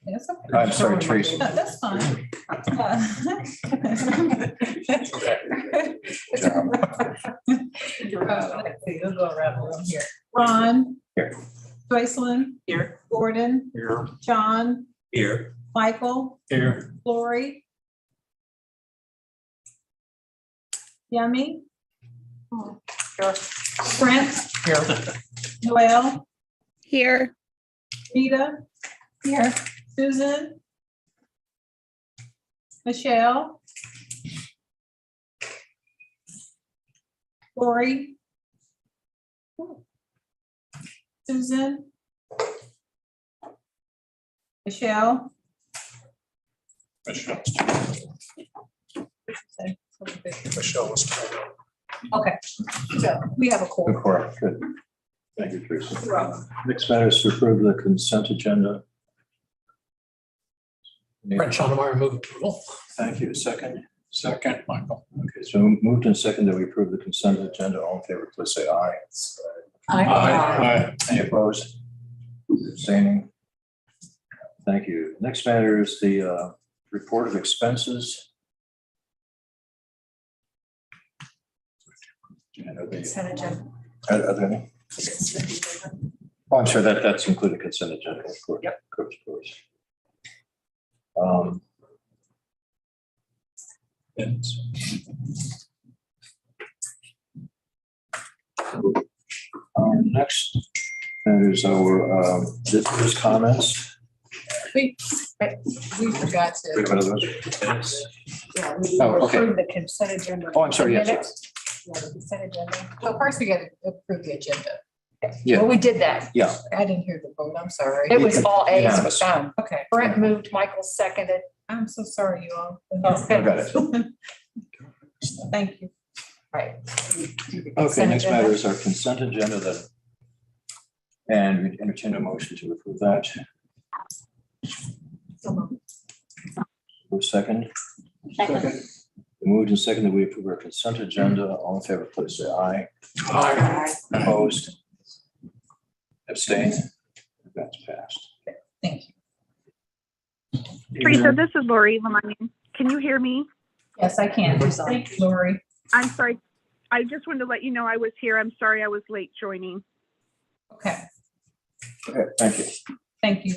Yes, okay. I'm sorry, Tracy. No, that's fine. Let's see, we'll go around the room here. Ron. Here. Joycelyn. Here. Gordon. Here. John. Here. Michael. Here. Lori. Yummy. Here. Brent. Here. Noel. Here. Rita. Here. Susan. Michelle. Lori. Susan. Michelle. Michelle was. Okay, so we have a Good call. call. Good. Thank you, Tracy. Next matter is to approve the consent agenda. Brent Schoenemeyer, move approval. Thank you. Second. Second, Michael. Okay, so moved and second that we approve the consent agenda. All in favor, please say aye. Aye. Any opposed? Abstaining? Thank you. Next matter is the report of expenses. And are they- are there any? Oh, I'm sure that's included consent agenda. Of course. Yep. Of course. Next, that is our visitors' comments. We forgot to. Wait a minute, Yeah, we Oh, okay. approved the consent agenda. Oh, I'm sorry, yes, The yes. minutes. Yeah, the consent agenda. Well, first we got to approve the agenda. Yeah. Well, we did that. Yeah. I didn't hear the vote. I'm sorry. It was all A's. Unanimous. Okay. Brent moved, Michael seconded. I'm so sorry, you all. I got it. Thank you. Right. Okay, next matter is our consent agenda that, and we entertain a motion to approve that. Move second. Second. Moved and second that we approve our consent agenda. All in favor, please say aye. Aye. Opposed? Abstained? That's passed. Thank you. Teresa, this is Lori Lemonian. Can you hear me? Yes, I can. Thank you, Lori. I'm sorry. I just wanted to let you know I was here. I'm sorry I was late joining. Okay, Okay, thank you. thank you.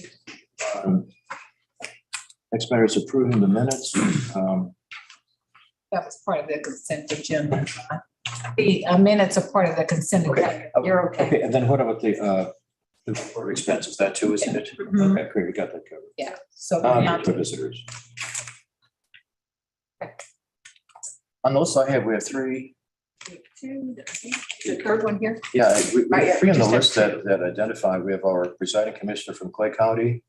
Next matter is approving the minutes. That was part of the consent agenda. The minutes are part of the consent agenda. You're okay. Okay, and then what about the report of expenses? That too, isn't it? Mhm. Okay, great, we got that covered. Yeah, so Now to visitors. On those I have, we have three. the third one here. Yeah, we Right, yeah, have three on the just have list that identify. We have our presiding commissioner from Clay County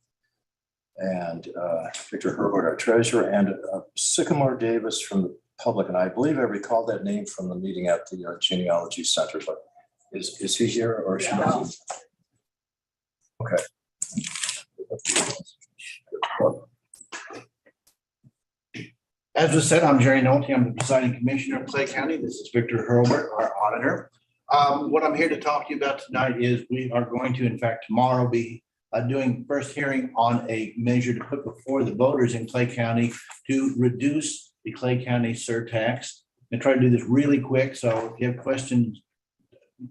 and Victor Herbert, our treasurer, and Sycamore Davis from the public. And I believe I recall that name from the meeting at the genealogy center, but is he here or should I? Okay. As was said, I'm Jerry Nolte. I'm the presiding commissioner of Clay County. This is Victor Hurlbert, our auditor. What I'm here to talk to you about tonight is we are going to, in fact, tomorrow be doing first hearing on a measure to put before the voters in Clay County to reduce the Clay County surtax. And try to do this really quick. So if you have questions,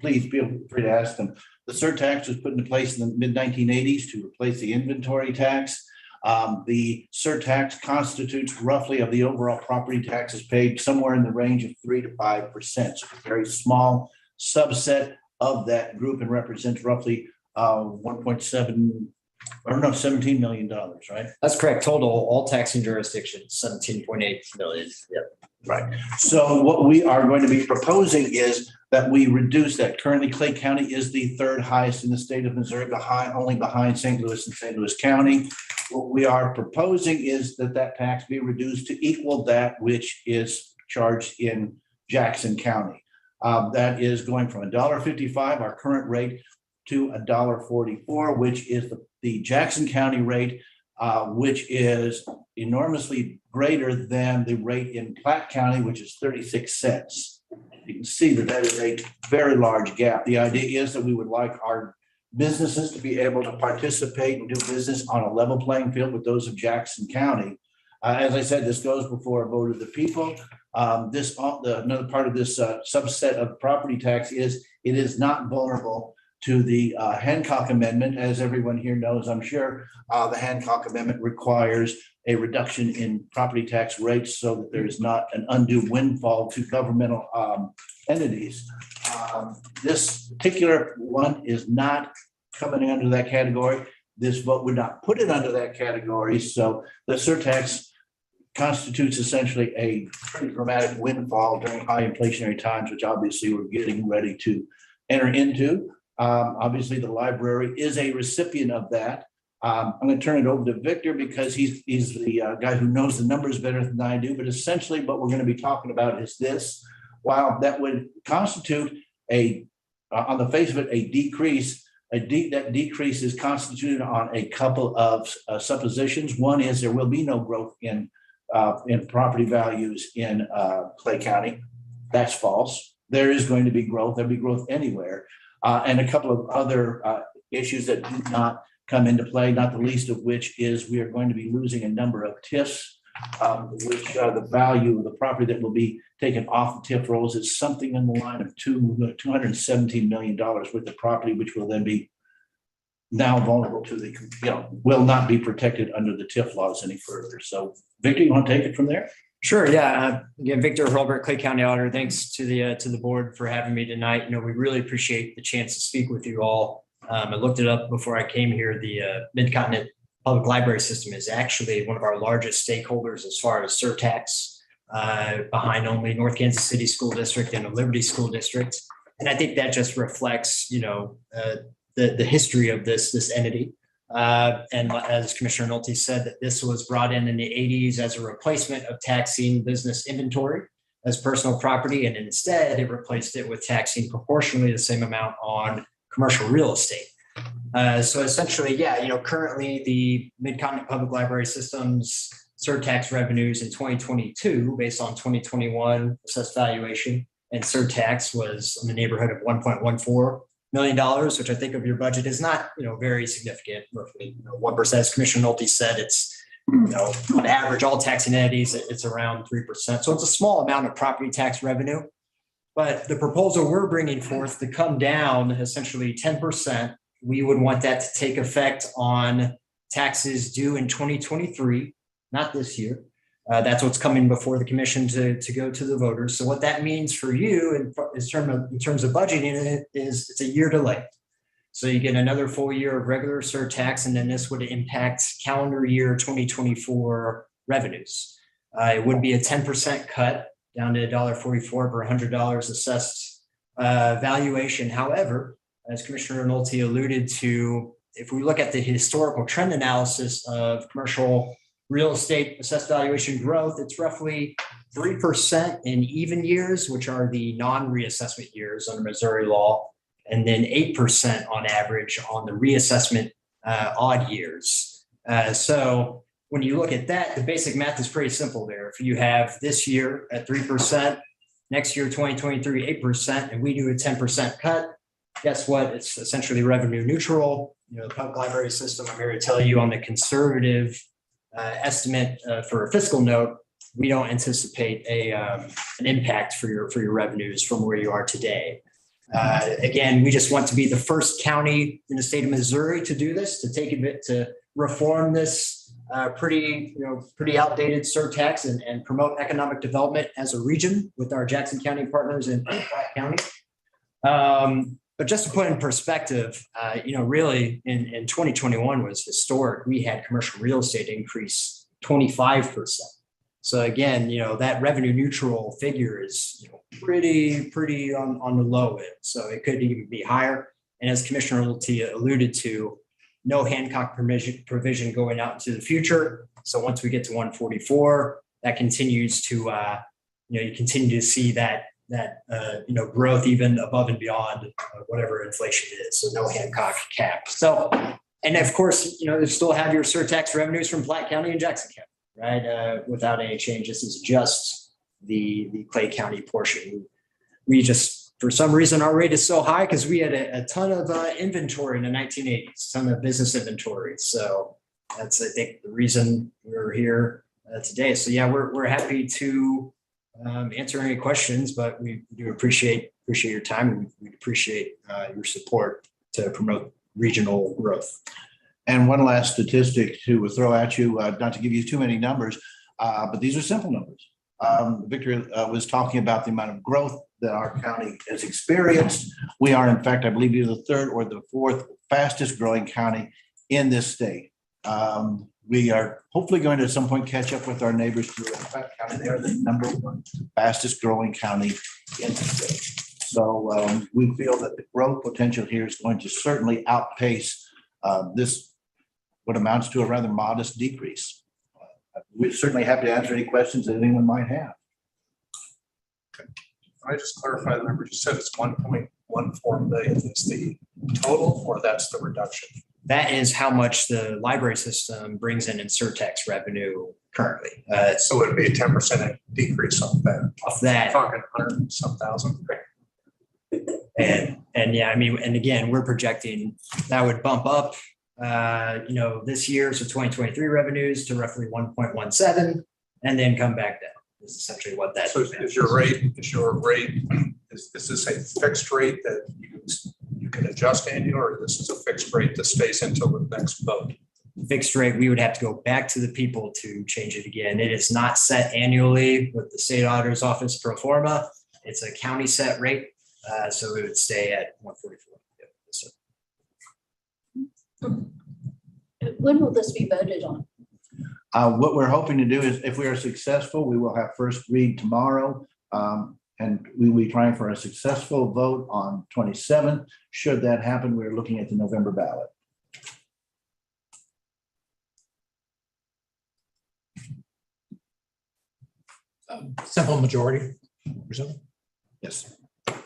please feel free to ask them. The surtax was put into place in the mid-1980s to replace the inventory tax. The surtax constitutes roughly of the overall property taxes paid somewhere in the range of 3 to 5%. So a very small subset of that group and represents roughly 17 million dollars, right? That's correct. Total, all taxing jurisdictions, 17.8 million. Yep. Right. So what we are going to be proposing is that we reduce that. Currently, Clay County is the third highest in the state of Missouri, only behind St. Louis and St. Louis County. What we are proposing is that tax be reduced to equal that which is charged in Jackson County. That is going from $1.55, our current rate, to $1.44, which is the Jackson County rate, which is enormously greater than the rate in Platte County, which is 36 cents. You can see that is a very large gap. The idea is that we would like our businesses to be able to participate and do business on a level playing field with those of Jackson County. As I said, this goes before a vote of the people. Another part of this subset of property tax is it is not vulnerable to the Hancock Amendment. As everyone here knows, I'm sure, the Hancock Amendment requires a reduction in property tax rates so that there is not an undue windfall to governmental entities. This particular one is not coming under that category. This vote would not put it under that category. So the surtax constitutes essentially a pretty dramatic windfall during high inflationary times, which obviously we're getting ready to enter into. Obviously, the library is a recipient of that. I'm going to turn it over to Victor because he's the guy who knows the numbers better than I do. But essentially, what we're going to be talking about is this. While that would constitute on the face of it, a decrease, that decrease is constituted on a couple of suppositions. One is there will be no growth in property values in Clay County. That's false. There is going to be growth. There'll be growth anywhere. And a couple of other issues that do not come into play, not the least of which is we are going to be losing a number of TIFs, which the value of the property that will be taken off the TIF rolls is something in the line of $217 million worth of property, which will then be now vulnerable to will not be protected under the TIF laws any further. So Victor, you want to take it from there? Sure. Yeah. Again, Victor Hurlbert, Clay County Auditor. Thanks to the board for having me tonight. We really appreciate the chance to speak with you all. I looked it up before I came here. The Mid-Continent Public Library System is actually one of our largest stakeholders as far as surtax, behind only North Kansas City School District and the Liberty School District. And I think that just reflects, the history of this entity. And as Commissioner Nolte said, that this was brought in the 80s as a replacement of taxing business inventory as personal property. And instead it replaced it with taxing proportionally the same amount on commercial real estate. So essentially, currently the Mid-Continent Public Library System's surtax revenues in 2022, based on 2021 assessed valuation and surtax, was in the neighborhood of $1.14 million, which I think of your budget is not, very significant, roughly 1%. As Commissioner Nolte said, it's, on average, all taxing entities, it's around 3%. So it's a small amount of property tax revenue. But the proposal we're bringing forth to come down essentially 10%, we would want that to take effect on taxes due in 2023, not this year. That's what's coming before the commission to go to the voters. So what that means for you in terms of budgeting it is it's a year delay. So you get another full year of regular surtax, and then this would impact calendar year 2024 revenues. It would be a 10% cut down to $1.44 per $100 assessed valuation. However, as Commissioner Nolte alluded to, if we look at the historical trend analysis of commercial real estate assessed valuation growth, it's roughly 3% in even years, which are the non-reassessment years under Missouri law, and then 8% on average on the reassessment odd years. So when you look at that, the basic math is pretty simple there. If you have this year at 3%, next year, 2023, 8%, and we do a 10% cut, guess what? It's essentially revenue neutral. The public library system, I'm here to tell you on the conservative estimate for a fiscal note, we don't anticipate an impact for your revenues from where you are today. Again, we just want to be the first county in the state of Missouri to do this, to take a bit to reform this pretty outdated surtax and promote economic development as a region with our Jackson County partners in Platte County. But just to put in perspective, really in 2021 was historic. We had commercial real estate increase 25%. So again, that revenue neutral figure is pretty on the low end. So it could even be higher. And as Commissioner Nolte alluded to, no Hancock provision going out into the future. So once we get to 144, that continues to you continue to see that growth even above and beyond whatever inflation is. So no Hancock cap. So, and of course, you still have your surtax revenues from Platte County and Jackson County, right? Without any change. This is just the Clay County portion. We just for some reason, our rate is so high because we had a ton of inventory in the 1980s, ton of business inventory. So that's, I think, the reason we're here today. So yeah, we're happy to answer any questions, but we do appreciate your time. We appreciate your support to promote regional growth. And one last statistic to throw at you, not to give you too many numbers, but these are simple numbers. Victor was talking about the amount of growth that our county has experienced. We are, in fact, I believe, either the third or the fourth fastest growing county in this state. We are hopefully going to at some point catch up with our neighbors to Platte County. They are the #1 fastest growing county in the state. So we feel that the growth potential here is going to certainly outpace this, what amounts to a rather modest decrease. We're certainly happy to answer any questions that anyone might have. Can I just clarify the number? You said it's 1.14 million is the total, or that's the reduction? That is how much the library system brings in surtax revenue currently. So it'd be a 10% decrease off that. Off that. Talking 100 and some thousand. And yeah, I mean, and again, we're projecting that would bump up, this year, so 2023 revenues to roughly 1.17 and then come back down. Is essentially what that. So is this a fixed rate that you can adjust annually, or this is a fixed rate that stays until the next vote? Fixed rate, we would have to go back to the people to change it again. It is not set annually with the state auditor's office pro forma. It's a county set rate. So it would stay at 144. When will this be voted on? What we're hoping to do is, if we are successful, we will have first read tomorrow. And we will be trying for a successful vote on 27th. Should that happen, we're looking at the November ballot. Simple majority. Yes.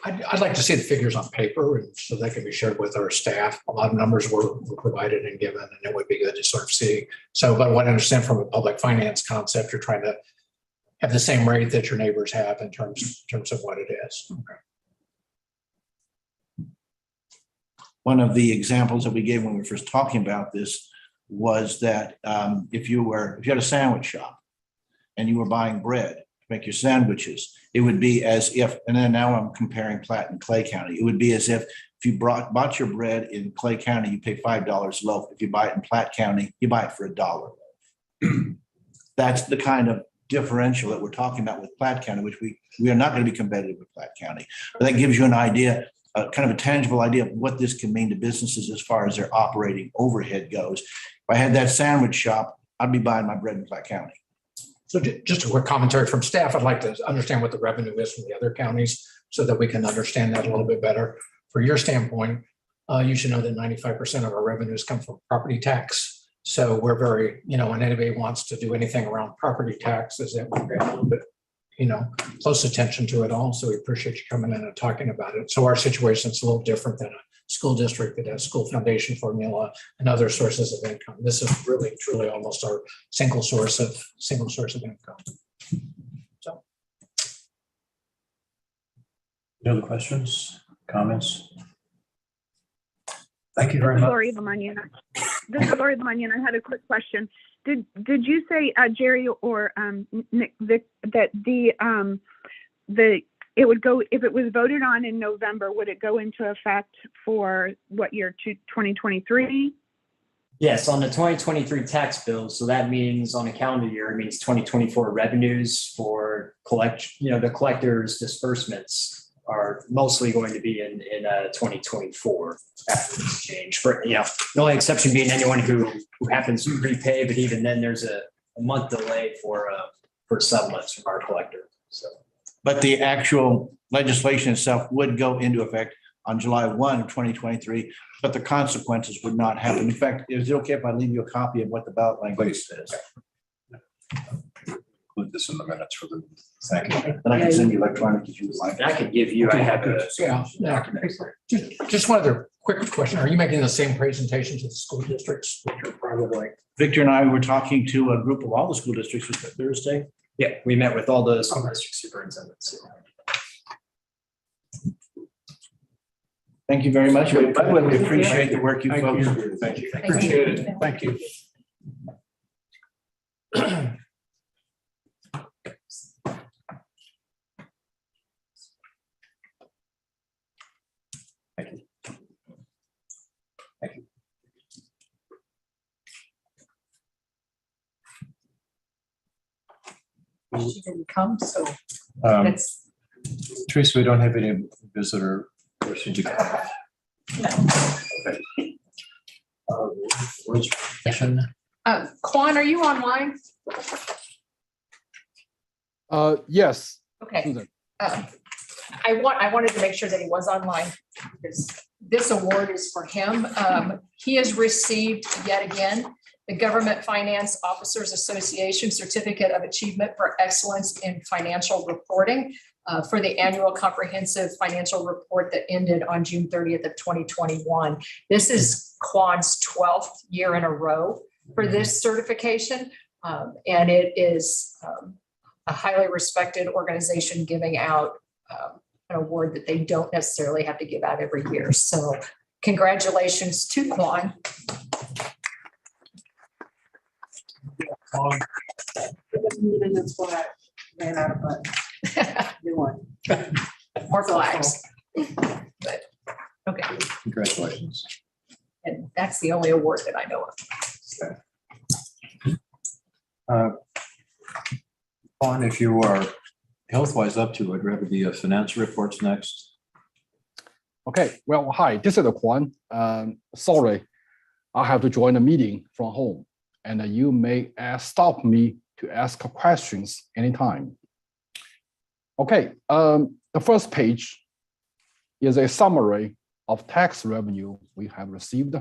I'd like to see the figures on paper, and so they can be shared with our staff. A lot of numbers were provided and given, and it would be good to sort of see. So, but what I understand from a public finance concept, you're trying to have the same rate that your neighbors have in terms of what it is. Okay. One of the examples that we gave when we were first talking about this was that if you had a sandwich shop and you were buying bread to make your sandwiches, it would be as if, and then now I'm comparing Platte and Clay County, it would be as if you bought your bread in Clay County, you pay $5 a loaf. If you buy it in Platte County, you buy it for $1 a loaf. That's the kind of differential that we're talking about with Platte County, which we are not going to be competitive with Platte County. But that gives you an idea, kind of a tangible idea of what this can mean to businesses as far as their operating overhead goes. If I had that sandwich shop, I'd be buying my bread in Platte County. So just a quick commentary from staff. I'd like to understand what the revenue is from the other counties so that we can understand that a little bit better. For your standpoint, you should know that 95% of our revenues come from property tax. So we're very, when anybody wants to do anything around property taxes, that we pay a little bit, close attention to it all. So we appreciate you coming in and talking about it. So our situation is a little different than a school district that has school foundation formula and other sources of income. This is really, truly almost our single source of income. So. Any other questions, comments? Thank you very much. Lori Lamanian. This is Lori Lamanian. I had a quick question. Did you say, Jerry or Nick, that it would go, if it was voted on in November, would it go into effect for what year, 2023? Yes, on the 2023 tax bill. So that means on a calendar year, it means 2024 revenues for the collector's disbursements are mostly going to be in 2024 after this change. For the only exception being anyone who happens to prepay, but even then there's a month delay for settlements from our collector. So, but the actual legislation itself would go into effect on July 1 of 2023, but the consequences would not happen. In fact, is it okay if I leave you a copy of what the ballot language says? Include this in the minutes for the, thank you. And I can send you electronic if you would like. I can give you, I have a Yeah. Just one other quick question. Are you making the same presentation to the school districts, which are probably? Victor and I were talking to a group of all the school districts was that Thursday. Yeah, we met with all the school district superintendents. Thank you very much. We appreciate the work you Thank folks you. do. Thank you. Appreciate it. Thank you. She didn't come, so Um, that's, Teresa, we don't have any visitor. Or should you? Okay. Which question? Quan, are you online? Yes, Okay. Susan. I wanted to make sure that he was online because this award is for him. He has received yet again the Government Finance Officers Association Certificate of Achievement for Excellence in Financial Reporting for the annual comprehensive financial report that ended on June 30th of 2021. This is Quan's 12th year in a row for this certification. And it is a highly respected organization giving out an award that they don't necessarily have to give out every year. So congratulations to Quan. That's why I ran out of buttons. New one. More flags. But, okay, Congratulations. and that's the only award that I know of. Juan, if you are health-wise up to it, rather the financial reports next. Okay, well, hi, this is Quan. Sorry, I have to join a meeting from home, and you may stop me to ask questions anytime. Okay, the first page is a summary of tax revenue we have received.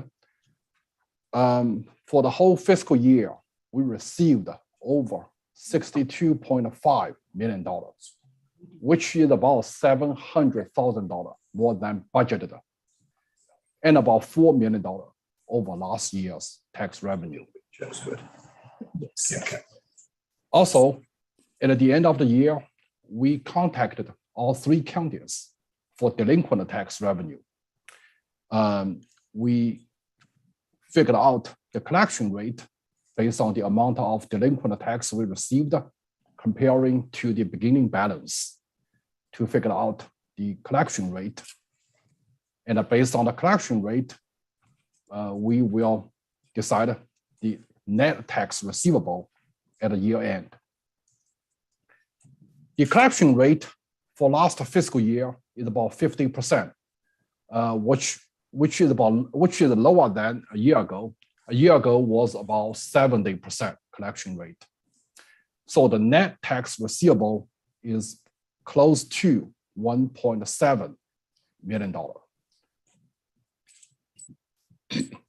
For the whole fiscal year, we received over $62.5 million, which is about $700,000 more than budgeted, and about $4 million over last year's tax revenue. That's good. Yes. Also, at the end of the year, we contacted all 3 counties for delinquent tax revenue. We figured out the collection rate based on the amount of delinquent tax we received, comparing to the beginning balance to figure out the collection rate. And based on the collection rate, we will decide the net tax receivable at the year end. The collection rate for last fiscal year is about 50%, which is lower than a year ago. A year ago was about 70% collection rate. So the net tax receivable is close to $1.7 million.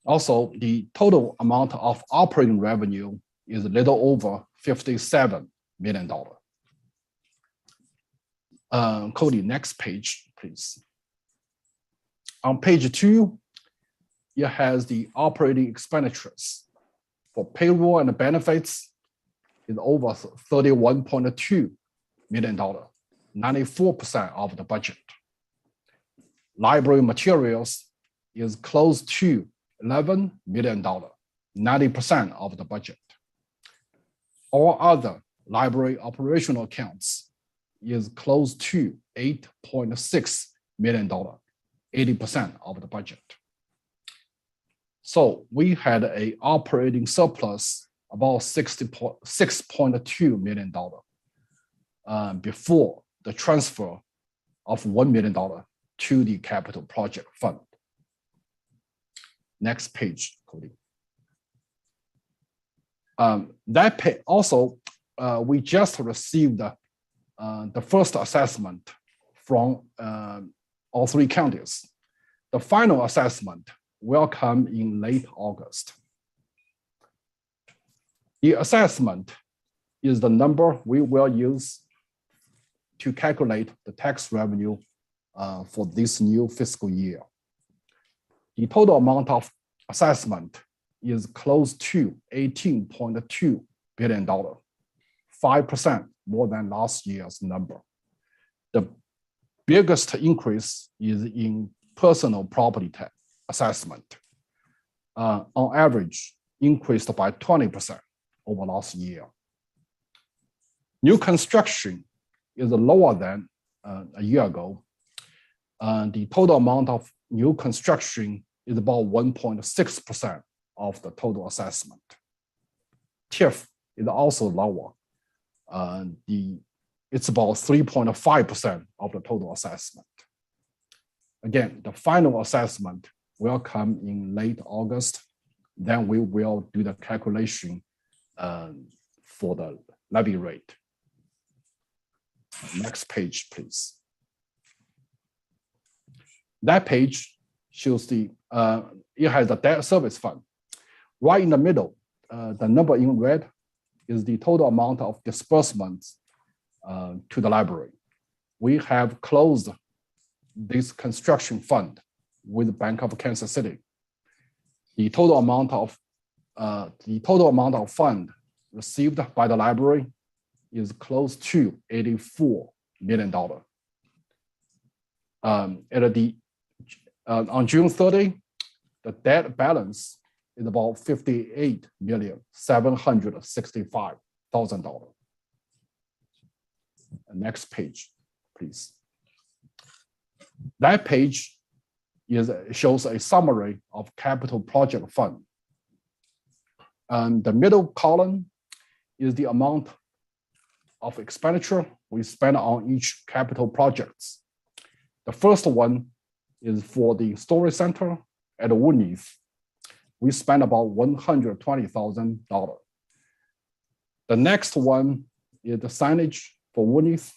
Also, the total amount of operating revenue is a little over $57 million. Cody, next page, please. On page 2, it has the operating expenditures for payroll and benefits is over $31.2 million, 94% of the budget. Library materials is close to $11 million, 90% of the budget. All other library operational accounts is close to $8.6 million, 80% of the budget. So we had an operating surplus about $6.2 million before the transfer of $1 million to the capital project fund. Next page, Cody. We just received the first assessment from all 3 counties. The final assessment will come in late August. The assessment is the number we will use to calculate the tax revenue for this new fiscal year. The total amount of assessment is close to $18.2 billion, 5% more than last year's number. The biggest increase is in personal property tax assessment, on average, increased by 20% over last year. New construction is lower than a year ago. The total amount of new construction is about 1.6% of the total assessment. TIF is also lower. It's about 3.5% of the total assessment. Again, the final assessment will come in late August. Then we will do the calculation for the levy rate. Next page, please. That page shows it has the debt service fund. Right in the middle, the number in red is the total amount of disbursements to the library. We have closed this construction fund with Bank of Kansas City. The total amount of fund received by the library is close to $84 million. On June 30, the debt balance is about $58,765,000. Next page, please. That page shows a summary of capital project fund. And the middle column is the amount of expenditure we spend on each capital projects. The first one is for the storage center at Woodneath. We spent about $120,000. The next one is the signage for Woodneath.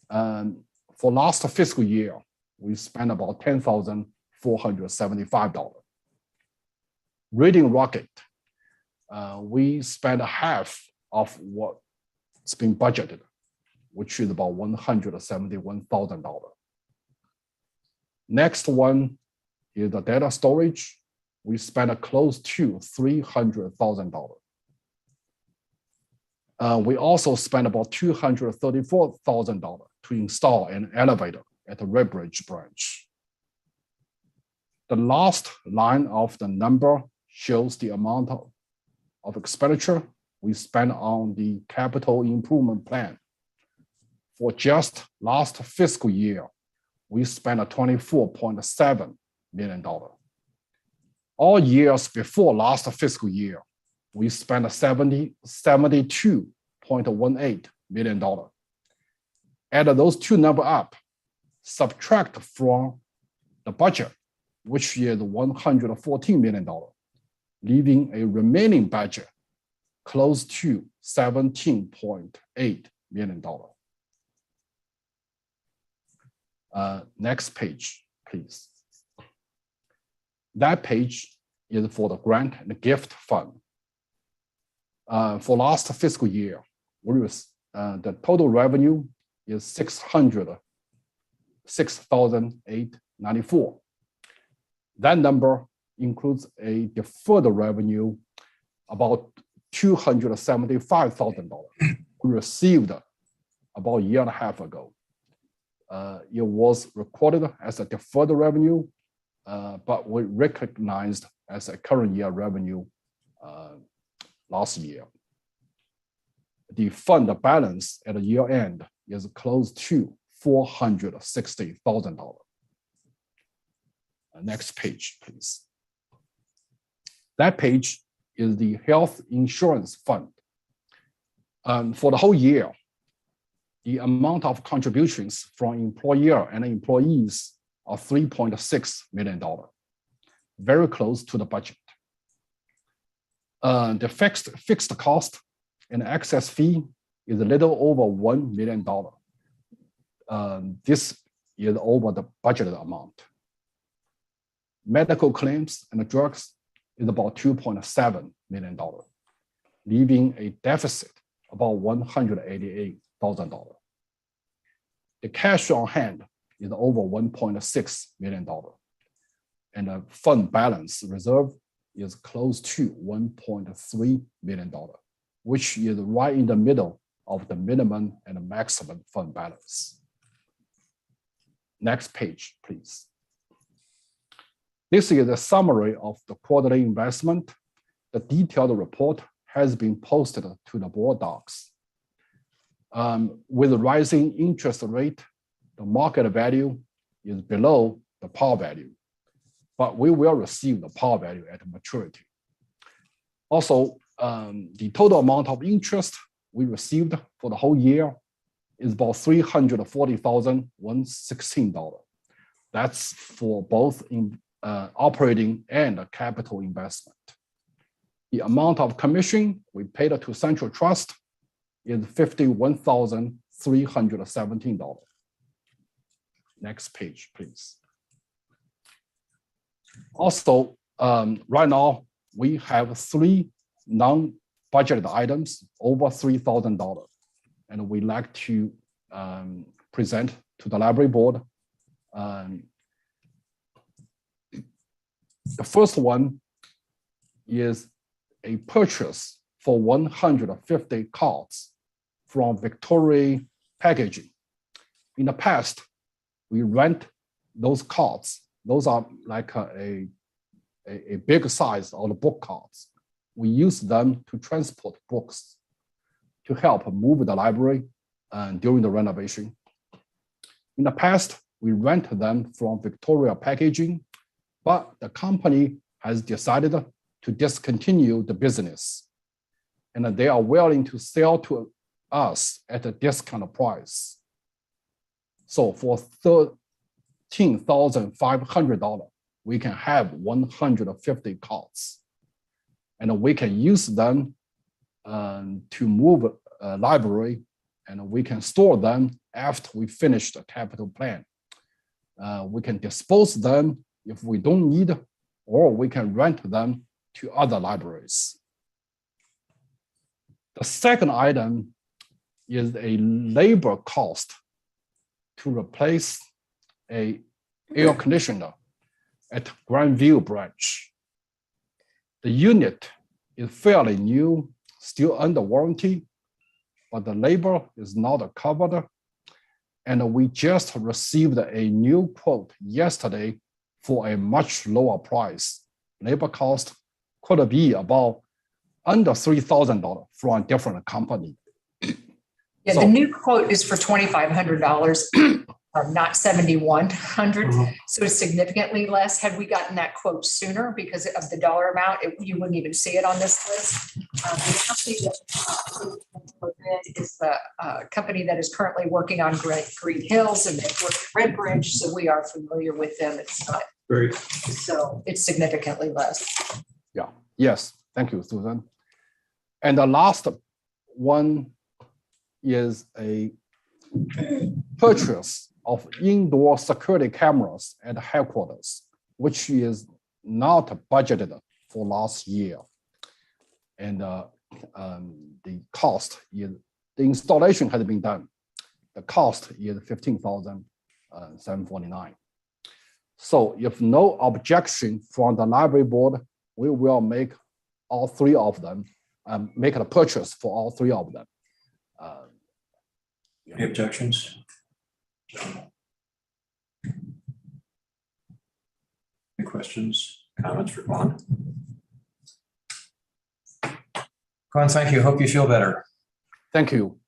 For last fiscal year, we spent about $10,475. Reading Rocket, we spent half of what's been budgeted, which is about $171,000. Next one is the data storage. We spent close to $300,000. We also spent about $234,000 to install an elevator at the Redbridge branch. The last line of the number shows the amount of expenditure we spent on the capital improvement plan. For just last fiscal year, we spent $24.7 million. All years before last fiscal year, we spent $72.18 million. Add those two numbers up, subtract from the budget, which is $114 million, leaving a remaining budget close to $17.8 million. Next page, please. That page is for the grant and gift fund. For last fiscal year, the total revenue is $606,894. That number includes a deferred revenue about $275,000 we received about a year and a half ago. It was recorded as a deferred revenue, but we recognized as a current year revenue last year. The fund balance at the year end is close to $460,000. Next page, please. That page is the health insurance fund. For the whole year, the amount of contributions from employer and employees are $3.6 million, very close to the budget. The fixed cost and excess fee is a little over $1 million. This is over the budgeted amount. Medical claims and drugs is about $2.7 million, leaving a deficit about $188,000. The cash on hand is over $1.6 million, and the fund balance reserve is close to $1.3 million, which is right in the middle of the minimum and maximum fund balance. Next page, please. This is a summary of the quarterly investment. The detailed report has been posted to the board docs. With the rising interest rate, the market value is below the par value, but we will receive the par value at maturity. Also, the total amount of interest we received for the whole year is about $340,116. That's for both in operating and capital investment. The amount of commission we paid to Central Trust is $51,317. Next page, please. Also, right now, we have 3 non-budgeted items over $3,000, and we like to present to the library board. The first one is a purchase for 150 cards from Victoria Packaging. In the past, we rent those cards. Those are like a big size of the book cards. We use them to transport books to help move the library during the renovation. In the past, we rent them from Victoria Packaging, but the company has decided to discontinue the business, and they are willing to sell to us at a discount price. So for $13,500, we can have 150 cards, and we can use them to move a library, and we can store them after we finish the capital plan. We can dispose them if we don't need, or we can rent them to other libraries. The second item is a labor cost to replace an air conditioner at Grandview branch. The unit is fairly new, still under warranty, but the labor is not covered. And we just received a new quote yesterday for a much lower price. Labor cost could be about under $3,000 from a different company. Yeah, So- the new quote is for $2,500, not $7,100. So it's significantly less. Had we gotten that quote sooner because of the dollar amount, you wouldn't even see it on this list. The company that is the company that is currently working on Green Hills, and they've worked at Red Bridge, so we are familiar with them. It's not, so it's significantly less. Yeah, yes, thank you, Susan. And the last one is a purchase of indoor security cameras at headquarters, which is not budgeted for last year. And the cost is, the installation has been done. The cost is $15,749. So if no objection from the library board, we will make all 3 of them, make a purchase for all 3 of them. Any objections? Any questions, comments for Glenn? Glenn, thank you. Hope you feel better. Thank you.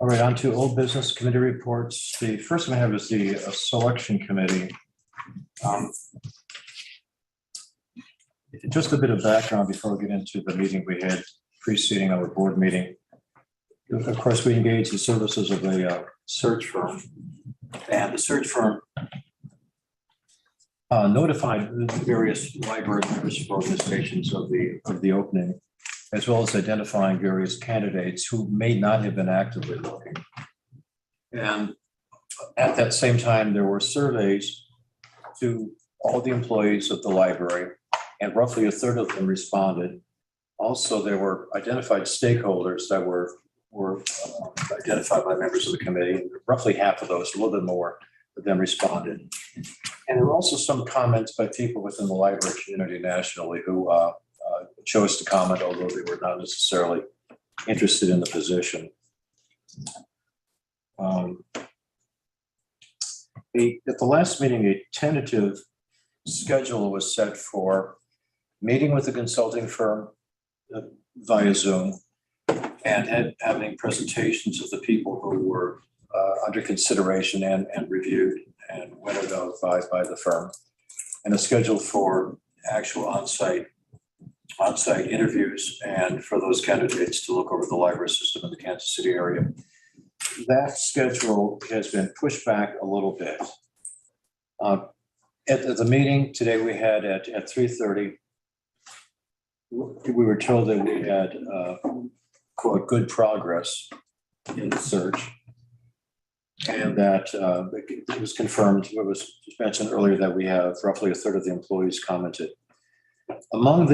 All right, on to old business committee reports. The first one I have is the selection committee. Just a bit of background before we get into the meeting we had preceding our board meeting. Of course, we engaged the services of a search firm, and the search firm notified the various library membership organizations of the opening, as well as identifying various candidates who may not have been actively looking. And at that same time, there were surveys to all the employees of the library, and roughly a third of them responded. Also, there were identified stakeholders that were identified by members of the committee. Roughly half of those, a little bit more, of them responded. And there were also some comments by people within the library community nationally who chose to comment, although they were not necessarily interested in the position. At the last meeting, a tentative schedule was set for meeting with the consulting firm via Zoom and having presentations of the people who were under consideration and reviewed and went notified by the firm, and a schedule for actual on-site interviews and for those candidates to look over the library system in the Kansas City area. That schedule has been pushed back a little bit. At the meeting today we had at 3:30, we were told that we had quote good progress in the search, and that it was confirmed. It was mentioned earlier that we have roughly a third of the employees commented. Among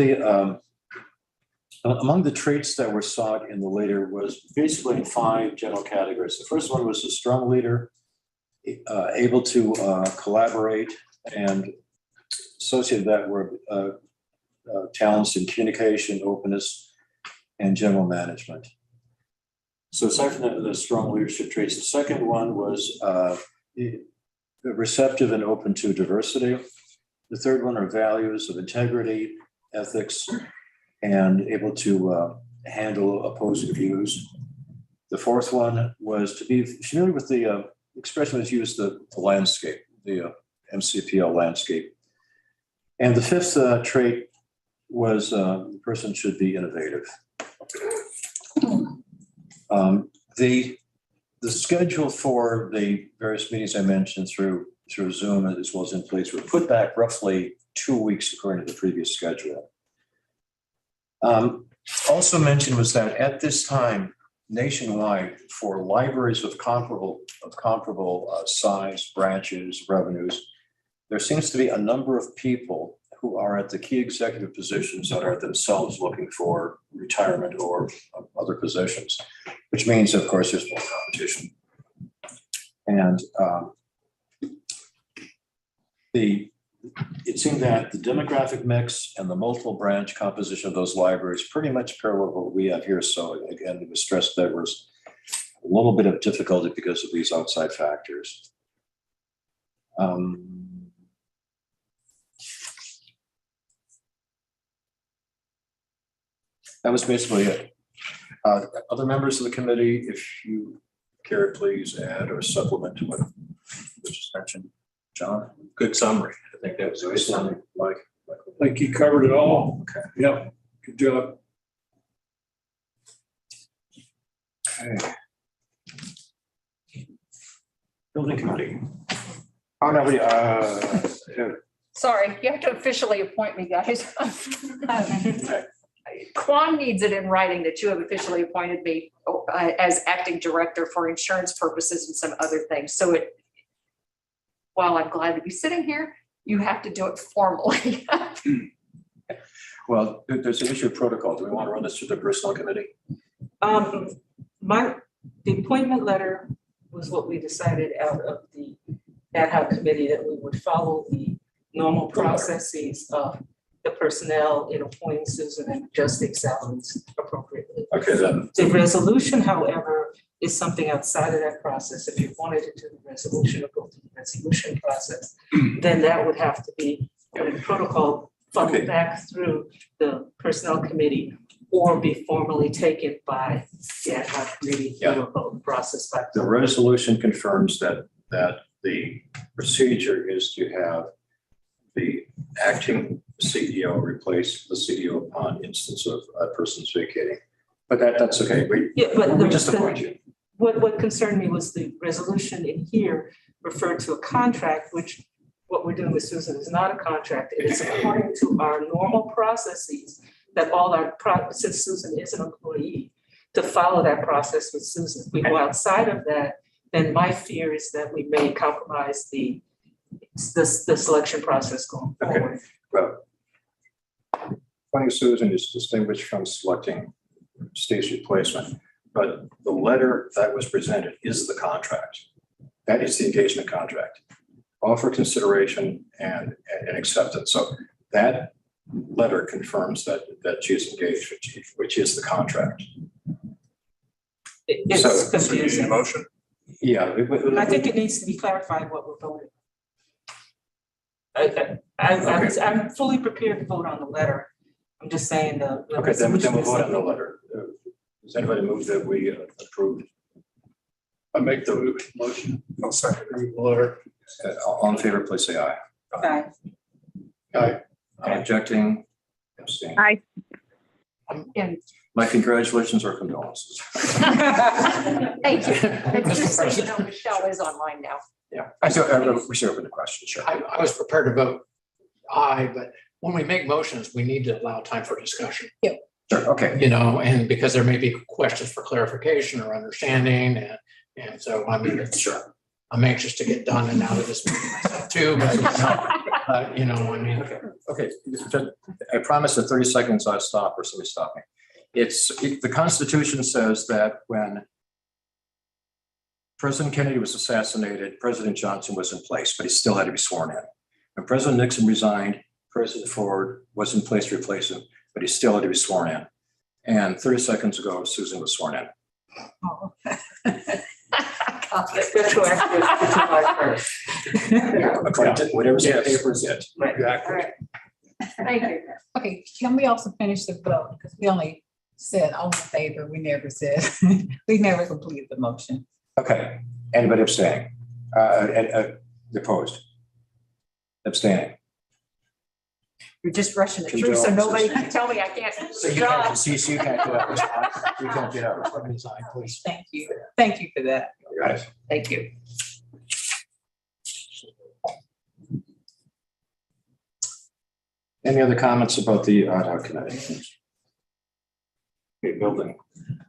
the traits that were sought in the leader was basically in 5 general categories. The first one was a strong leader, able to collaborate, and associated that were talents in communication, openness, and general management. So aside from the strong leadership traits, the second one was receptive and open to diversity. The third one are values of integrity, ethics, and able to handle opposing views. The fourth one was to be familiar with the expression was used, the landscape, the MCPL landscape. And the fifth trait was the person should be innovative. The schedule for the various meetings I mentioned through Zoom as well as in place were put back roughly 2 weeks according to the previous schedule. Also mentioned was that at this time, nationwide, for libraries of comparable size, branches, revenues, there seems to be a number of people who are at the key executive positions that are themselves looking for retirement or other positions, which means, of course, there's more competition. And it seemed that the demographic mix and the multiple branch composition of those libraries pretty much parallel what we have here. So again, it was stressed that there was a little bit of difficulty because of these outside factors. That was basically it. Other members of the committee, if you care, please add or supplement to what was just mentioned. John? Good summary. I think that was a good summary. Mike? I think you covered it all. Okay. Yep, good job. Okay. Building committee. Oh, no, Sorry, you have to officially appoint me, guys. Quan needs it in writing that you have officially appointed me as acting director for insurance purposes and some other things. So while I'm glad to be sitting here, you have to do it formally. well, there's an issue of protocol. Do we want to run this through the personnel committee? The appointment letter was what we decided out of the ad hoc committee, that we would follow the normal processes of the personnel in appointing Susan and adjusting salaries appropriately. Okay, then. The resolution, however, is something outside of that process. If you wanted to do the resolution or go through the resolution process, then that would have to be put in protocol, funneled back through the personnel committee, or be formally taken by the ad hoc committee through a process. The resolution confirms that the procedure is to have the acting CEO replace the CEO upon instance of a person's vacating. But that's okay. We just appoint you. What concerned me was the resolution in here referred to a contract, which what we're doing with Susan is not a contract. It is according to our normal processes that since Susan is an employee, to follow that process with Susan. If we go outside of that, then my fear is that we may compromise the selection process going forward. Well, appointing Susan is distinguished from selecting Steve's replacement, but the letter that was presented is the contract. That is the engagement contract. Offer consideration and acceptance. So that letter confirms that she is engaged, which is the contract. It's confusing. Motion? Yeah. I think it needs to be clarified what we're voting. I'm fully prepared to vote on the letter. I'm just saying the. Okay, then we'll resolution is vote on the something- letter. Does anybody move that we approve? I make the motion. I'll second the letter. All in favor, please say aye. Okay. Aye. I'm objecting, abstaining. Aye. And My congratulations or condolences. thank you. And Mr. just so you President. know, Michelle is online now. Yeah, I still, we should open the question, sure. I was prepared to vote aye, but when we make motions, we need to allow time for discussion, Sure, okay. you know, and because there may be questions for clarification or understanding, and so, I mean, it's, Sure. I'm anxious to get done and out of this meeting myself too, but, you know, I mean. Okay, I promise in 30 seconds I'll stop or somebody stop me. The Constitution says that when President Kennedy was assassinated, President Johnson was in place, but he still had to be sworn in. When President Nixon resigned, President Ford was in place to replace him, but he still had to be sworn in. And 30 seconds ago, Susan was sworn in. Oh. Retroactive to July 1st. According to whatever's in the Yes. paper is it. Exactly. Thank you. Okay, can we also finish the vote? Because we only said all in favor. We never said, we never completed the motion. Okay, anybody abstaining? Opposed? Abstaining? You're just rushing it through, so nobody can tell me I can't. So you can't, see, you can't get out. You can't get out. Please. Thank you. Thank you for that. Right. Thank you. Any other comments about the ad hoc committee? Okay, building.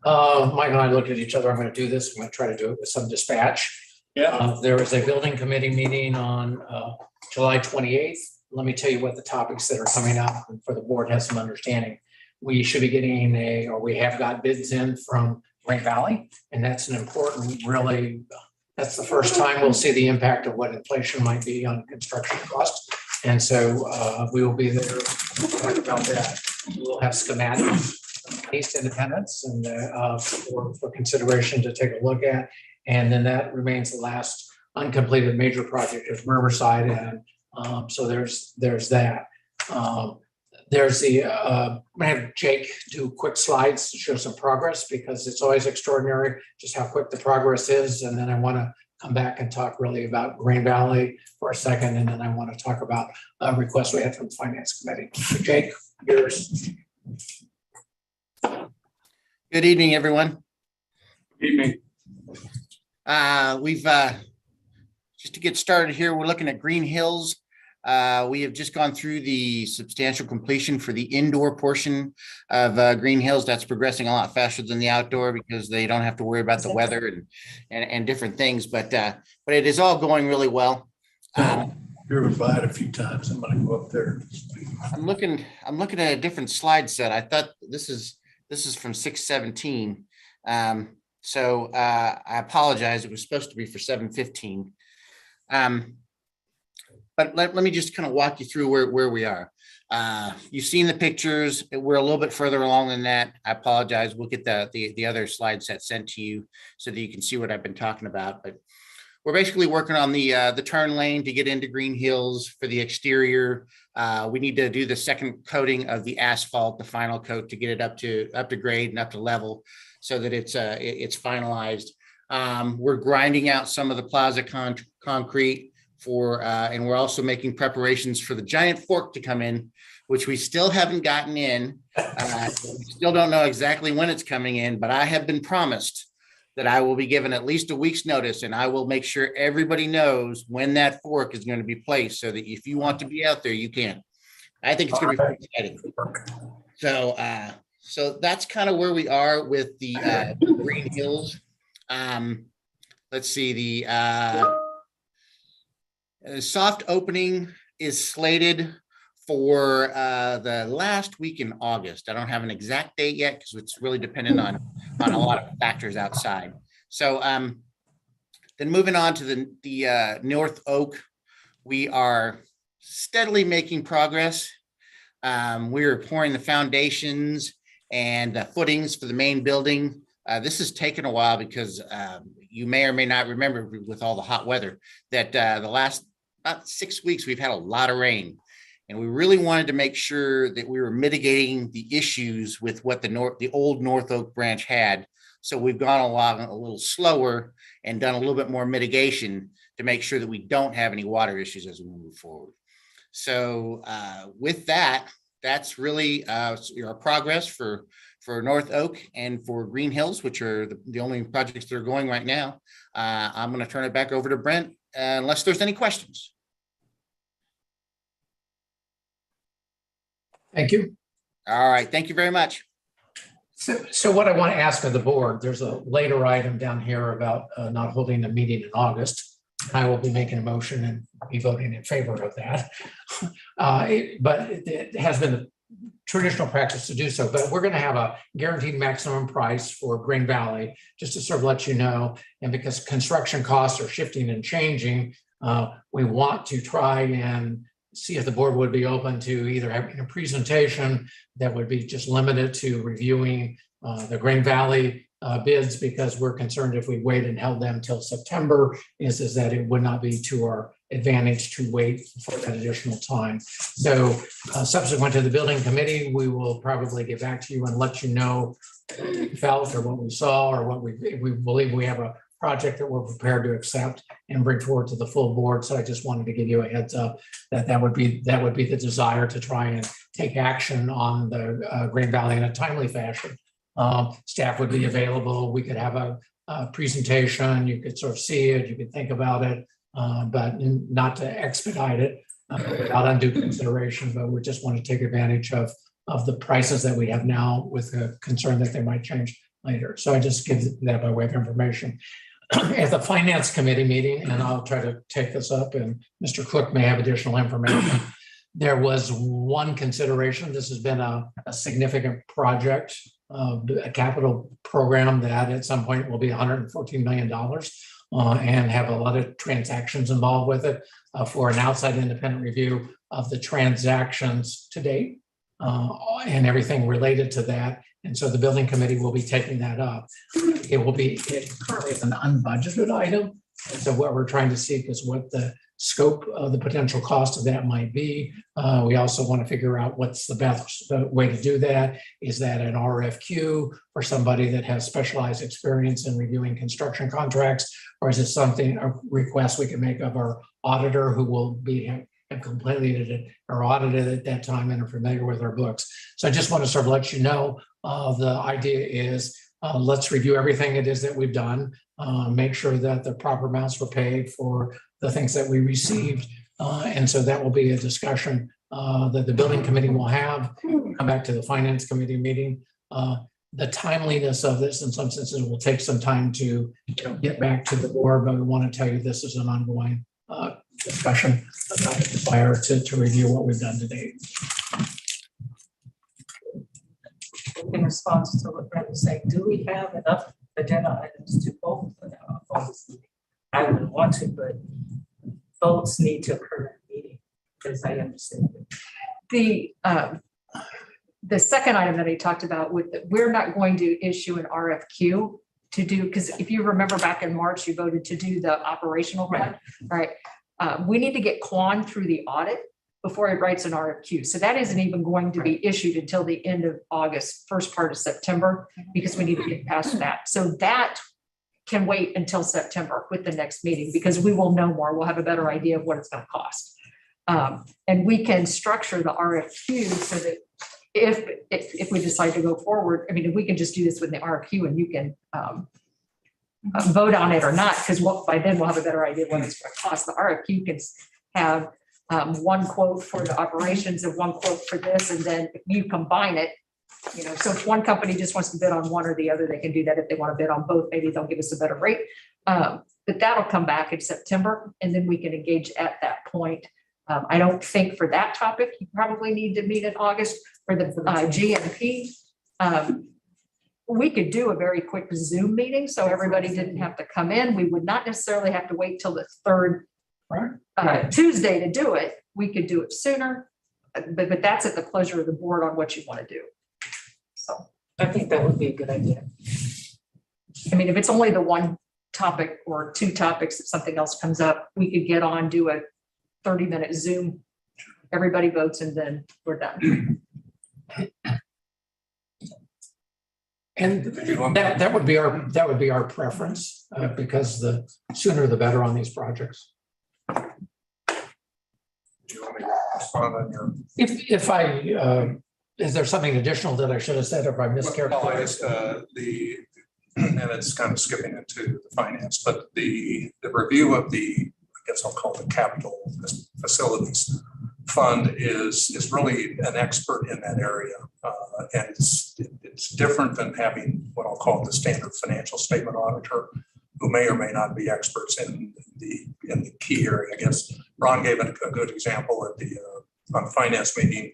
Mike and I looked at each other. I'm going to do this. I'm going to try to do it with some dispatch. Yeah. There was a building committee meeting on July 28th. Let me tell you what the topics that are coming up and for the board has some understanding. We should be getting or we have got bids in from Green Valley, and that's an important, really, that's the first time we'll see the impact of what inflation might be on construction costs. And so we will be there to talk about that. We'll have schematics, East Independence, and for consideration to take a look at. And then that remains the last uncompleted major project is Riverside. And so there's that. There's the, I'm gonna have Jake do quick slides to show some progress because it's always extraordinary just how quick the progress is. And then I want to come back and talk really about Green Valley for a second. And then I want to talk about a request we had from the Finance Committee. So Jake, yours. Good evening, everyone. Evening. We've just to get started here, we're looking at Green Hills. We have just gone through the substantial completion for the indoor portion of Green Hills. That's progressing a lot faster than the outdoor because they don't have to worry about the weather and different things. But it is all going really well. Driven by it a few times. I'm gonna go up there. I'm looking at a different slide set. I thought this is from 6/17. So I apologize. It was supposed to be for 7/15. But let me just kind of walk you through where we are. You've seen the pictures. We're a little bit further along than that. I apologize. We'll get the other slide set sent to you so that you can see what I've been talking about. But we're basically working on the turn lane to get into Green Hills for the exterior. We need to do the second coating of the asphalt, the final coat to get it up to grade and up to level so that it's finalized. We're grinding out some of the plaza concrete and we're also making preparations for the giant fork to come in, which we still haven't gotten in. We still don't know exactly when it's coming in, but I have been promised that I will be given at least a week's notice, and I will make sure everybody knows when that fork is going to be placed so that if you want to be out there, you can. I think it's going to be pretty exciting. So that's kind of where we are with the Green Hills. Let's see, the soft opening is slated for the last week in August. I don't have an exact date yet because it's really dependent on a lot of factors outside. So then moving on to the North Oak, we are steadily making progress. We are pouring the foundations and the footings for the main building. This has taken a while because you may or may not remember with all the hot weather that the last about 6 weeks, we've had a lot of rain. And we really wanted to make sure that we were mitigating the issues with what the old North Oak branch had. So we've gone along a little slower and done a little bit more mitigation to make sure that we don't have any water issues as we move forward. So with that, that's really our progress for North Oak and for Green Hills, which are the only projects that are going right now. I'm going to turn it back over to Brent unless there's any questions. Thank you. All right. Thank you very much. So what I want to ask of the board, there's a later item down here about not holding a meeting in August. I will be making a motion and be voting in favor of that. But it has been the traditional practice to do so, but we're going to have a guaranteed maximum price for Green Valley, just to sort of let you know. And because construction costs are shifting and changing, we want to try and see if the board would be open to either having a presentation that would be just limited to reviewing the Green Valley bids, because we're concerned if we wait and held them till September, is that it would not be to our advantage to wait for that additional time. So subsequent to the building committee, we will probably get back to you and let you know what we felt or what we saw or what we believe we have a project that we're prepared to accept and bring forward to the full board. So I just wanted to give you a heads up that would be the desire to try and take action on the Green Valley in a timely fashion. Staff would be available. We could have a presentation. You could sort of see it. You could think about it, but not to expedite it without undue consideration. But we just want to take advantage of the prices that we have now, with a concern that they might change later. So I just give that by way of information. At the finance committee meeting, and I'll try to take this up, and Mr. Cook may have additional information. There was one consideration. This has been a significant project, a capital program that at some point will be $114 million and have a lot of transactions involved with it, for an outside independent review of the transactions to date and everything related to that. And so the building committee will be taking that up. It currently is an unbudgeted item. And so what we're trying to seek is what the scope of the potential cost of that might be. We also want to figure out what's the best way to do that. Is that an RFQ for somebody that has specialized experience in reviewing construction contracts? Or is it something, a request we can make of our auditor, who will have completed it or audited at that time and are familiar with our books? So I just want to sort of let you know, the idea is let's review everything it is that we've done, make sure that the proper amounts were paid for the things that we received. And so that will be a discussion that the building committee will have. Come back to the finance committee meeting. The timeliness of this, in some senses, will take some time to get back to the board, but we want to tell you this is an ongoing discussion about the desire to review what we've done to date. In response to what Brent was saying, do we have enough agenda items to vote for that? I wouldn't want to, but votes need to occur in the meeting, as I understand it. The second item that he talked about, we're not going to issue an RFQ to do, because if you remember back in March, you voted to do the operational one, right? We need to get Quan through the audit before he writes an RFQ. So that isn't even going to be issued until the end of August, first part of September, because we need to get past that. So that can wait until September with the next meeting, because we will know more. We'll have a better idea of what it's going to cost. And we can structure the RFQ so that if we decide to go forward, I mean, if we can just do this with the RFQ and you can vote on it or not, because by then we'll have a better idea of what it's going to cost. The RFQ can have one quote for the operations and one quote for this, and then if you combine it, so if one company just wants to bid on one or the other, they can do that. If they want to bid on both, maybe they'll give us a better rate. But that'll come back in September, and then we can engage at that point. I don't think for that topic, you probably need to meet in August. For the GMP, we could do a very quick Zoom meeting, so everybody didn't have to come in. We would not necessarily have to wait till the third Tuesday to do it. We could do it sooner, but that's at the pleasure of the board on what you want to do. So I think that would be a good idea. I mean, if it's only the one topic or two topics, if something else comes up, we could get on, do a 30-minute Zoom. Everybody votes and then we're done. And that would be our preference, because the sooner the better on these projects. Do you want me to respond on your? If I, is there something additional that I should have said if I mischaracterized? And it's kind of skipping into the finance, but the review of the, I guess I'll call it the capital facilities fund is really an expert in that area. And it's different than having what I'll call the standard financial statement auditor, who may or may not be experts in the key area. I guess Ron gave a good example at the on the finance meeting.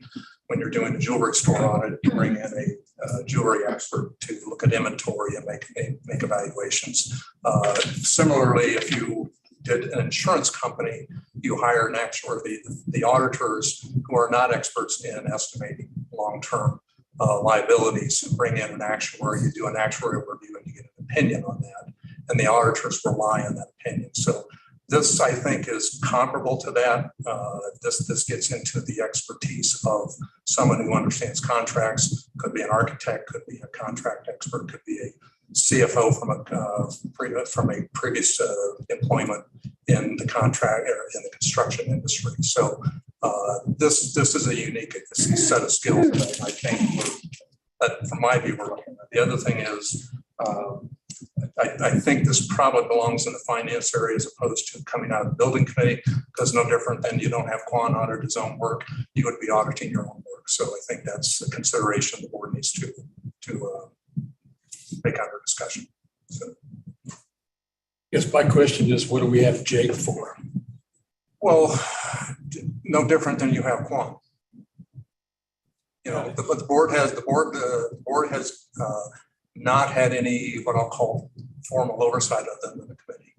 When you're doing a jewelry store audit, you bring in a jewelry expert to look at inventory and make evaluations. Similarly, if you did an insurance company, you hire an actuary, the auditors who are not experts in estimating long-term liabilities, and bring in an actuary, you do an actuarial review and you get an opinion on that. And the auditors rely on that opinion. So this, I think, is comparable to that. This gets into the expertise of someone who understands contracts, could be an architect, could be a contract expert, could be a CFO from a previous employment in the contract or in the construction industry. So this is a unique set of skills that I think, that from my view, we're looking at. The other thing is, I think this probably belongs in the finance area as opposed to coming out of the building committee, because no different than you don't have Quan audit his own work, you would be auditing your own work. So I think that's a consideration the board needs to make under discussion. So. Yes, my question is, what do we have Jake for? Well, no different than you have Quan. You know, but the board has not had any what I'll call formal oversight of them in the committee.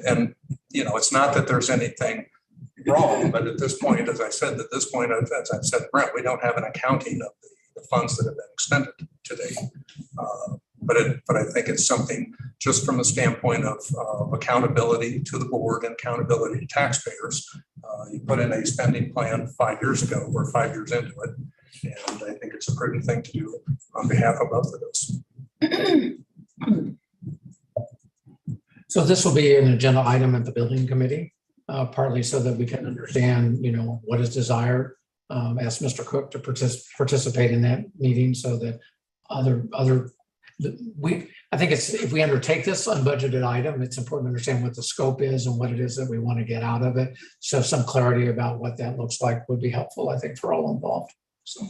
And you know, it's not that there's anything wrong, but at this point, as I said, as I've said, Brent, we don't have an accounting of the funds that have been expended today. But I think it's something just from the standpoint of accountability to the board and accountability to taxpayers. You put in a spending plan 5 years ago, we're 5 years into it. And I think it's a prudent thing to do on behalf of both of those. So this will be an agenda item at the building committee, partly so that we can understand, you know, what is desired. Ask Mr. Cook to participate in that meeting so that I think it's, if we undertake this unbudgeted item, it's important to understand what the scope is and what it is that we want to get out of it. So some clarity about what that looks like would be helpful, I think, for all involved. So.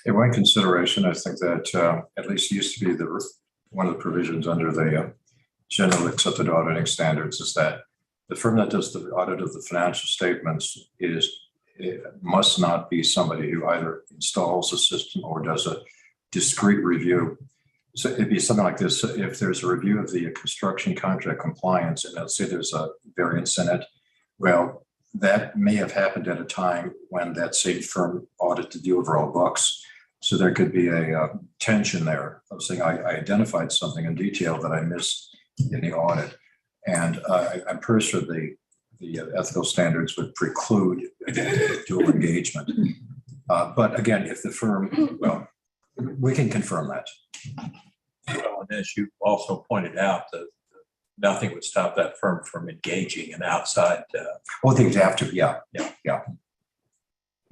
In one consideration, I think that at least used to be one of the provisions under the generally accepted auditing standards is that the firm that does the audit of the financial statements must not be somebody who either installs a system or does a discrete review. So it'd be something like this. If there's a review of the construction contract compliance, and let's say there's a variance in it, well, that may have happened at a time when that same firm audited the overall books. So there could be a tension there of saying, I identified something in detail that I missed in the audit. And I'm pretty sure the ethical standards would preclude dual engagement. But again, if the firm, well, we can confirm that. Well, and as you also pointed out, that nothing would stop that firm from engaging an outside. Well, things have to, yeah,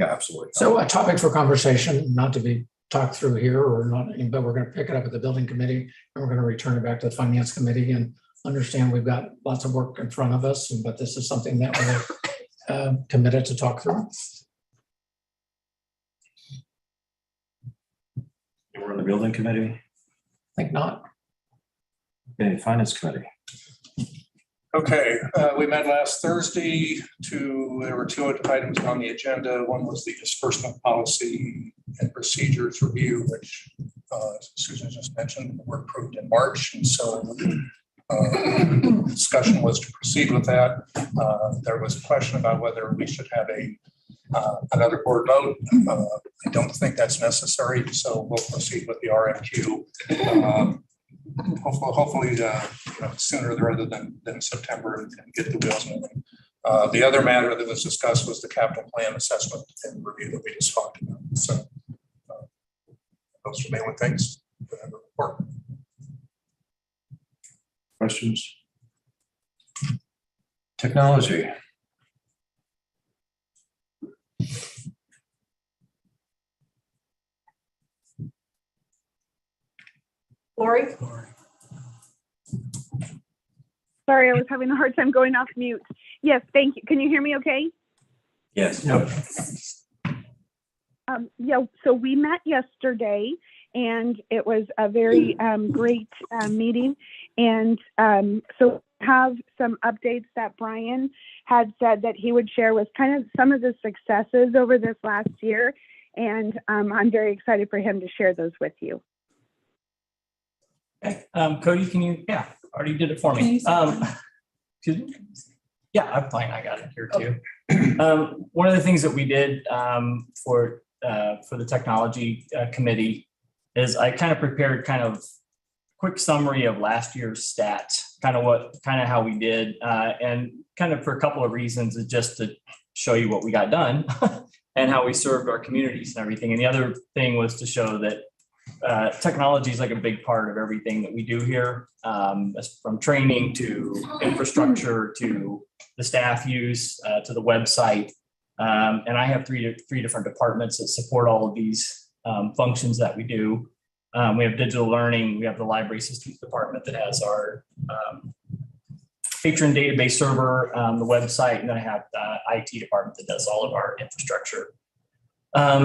absolutely. So a topic for conversation, not to be talked through here or not, but we're going to pick it up at the building committee and we're going to return it back to the finance committee and understand we've got lots of work in front of us, but this is something that we're committed to talk through. We're in the building committee. I think not. Okay, finance committee. Okay, we met last Thursday. There were two items on the agenda. One was the disbursement policy and procedures review, which Susan just mentioned were approved in March. And so discussion was to proceed with that. There was a question about whether we should have another board vote. I don't think that's necessary, so we'll proceed with the RFQ. hopefully, sooner rather than September and get the wheels moving. The other matter that was discussed was the capital plan assessment and review that we just talked about. So those are the main things that I have to report. Questions? Technology. Lori? Sorry, I was having a hard time going off mute. Yes, thank you. Can you hear me okay? Yes. Yeah, so we met yesterday and it was a very great meeting. And so have some updates that Brian had said that he would share with kind of some of the successes over this last year. And I'm very excited for him to share those with you. Okay. Cody, can you, yeah, already did it for me. Excuse me? Yeah, I'm fine. I got it here too. One of the things that we did for the technology committee is I kind of prepared kind of quick summary of last year's stats, kind of how we did, and kind of for a couple of reasons, is just to show you what we got done and how we served our communities and everything. And the other thing was to show that technology is like a big part of everything that we do here, from training to infrastructure to the staff use to the website. And I have three different departments that support all of these functions that we do. We have digital learning. We have the library systems department that has our patron database server, the website, and then I have the IT department that does all of our infrastructure.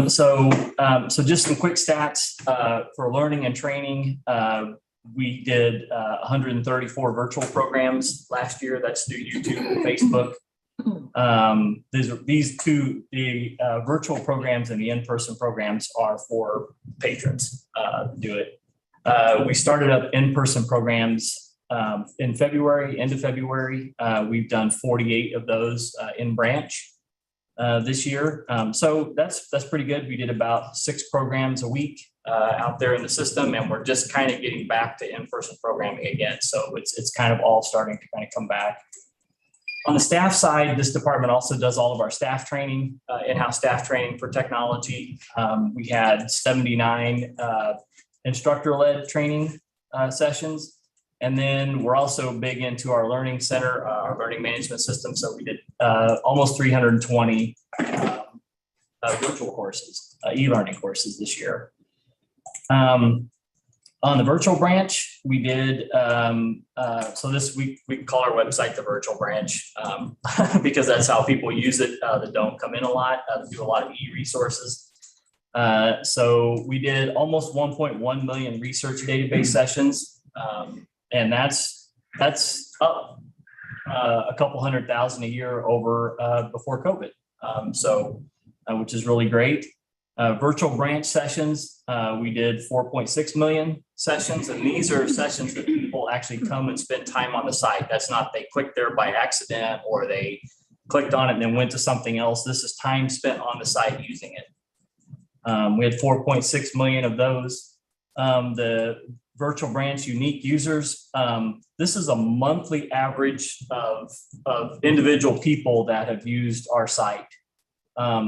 So just some quick stats for learning and training. We did 134 virtual programs last year. That's through YouTube and Facebook. These two, the virtual programs and the in-person programs are for patrons to do it. We started up in-person programs in February, end of February. We've done 48 of those in branch this year. So that's pretty good. We did about 6 programs a week out there in the system, and we're just kind of getting back to in-person programming again. So it's kind of all starting to kind of come back. On the staff side, this department also does all of our staff training, in-house staff training for technology. We had 79 instructor-led training sessions. And then we're also big into our learning center, our learning management system. So we did almost 320 virtual courses, e-learning courses this year. On the virtual branch, we did, so this week we call our website the virtual branch because that's how people use it that don't come in a lot, do a lot of e-resources. So we did almost 1.1 million research database sessions. And that's up a couple 100,000 a year over before COVID. Which is really great. Virtual branch sessions, we did 4.6 million sessions, and these are sessions that people actually come and spend time on the site. That's not they clicked there by accident or they clicked on it and then went to something else. This is time spent on the site using it. We had 4.6 million of those. The virtual branch unique users, this is a monthly average of individual people that have used our site.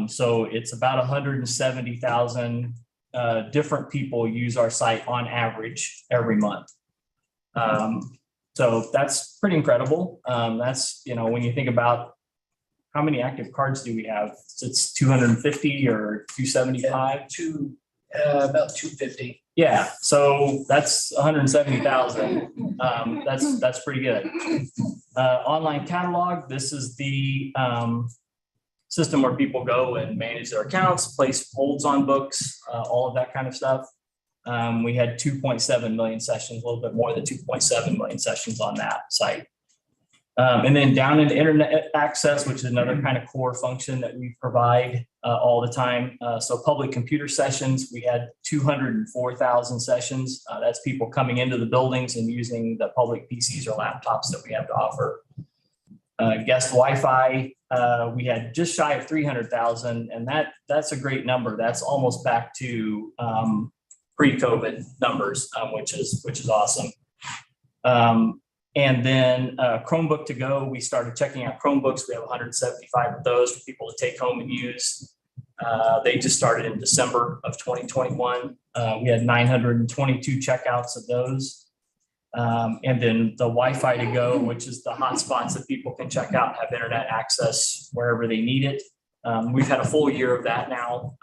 So it's about 170,000 different people use our site on average every month. So that's pretty incredible. That's, when you think about how many active cards do we have? It's 250 or 275? About 250. Yeah, so that's 170,000. That's pretty good. Online catalog, this is the system where people go and manage their accounts, place holds on books, all of that kind of stuff. We had 2.7 million sessions, a little bit more than 2.7 million sessions on that site. And then down into internet access, which is another kind of core function that we provide all the time. So public computer sessions, we had 204,000 sessions. That's people coming into the buildings and using the public PCs or laptops that we have to offer. Guest Wi-Fi, we had just shy of 300,000, and that's a great number. That's almost back to pre-COVID numbers, which is awesome. And then Chromebook to go, we started checking out Chromebooks. We have 175 of those for people to take home and use. They just started in December of 2021. We had 922 checkouts of those. And then the Wi-Fi to go, which is the hotspots that people can check out and have internet access wherever they need it. We've had a full year of that now.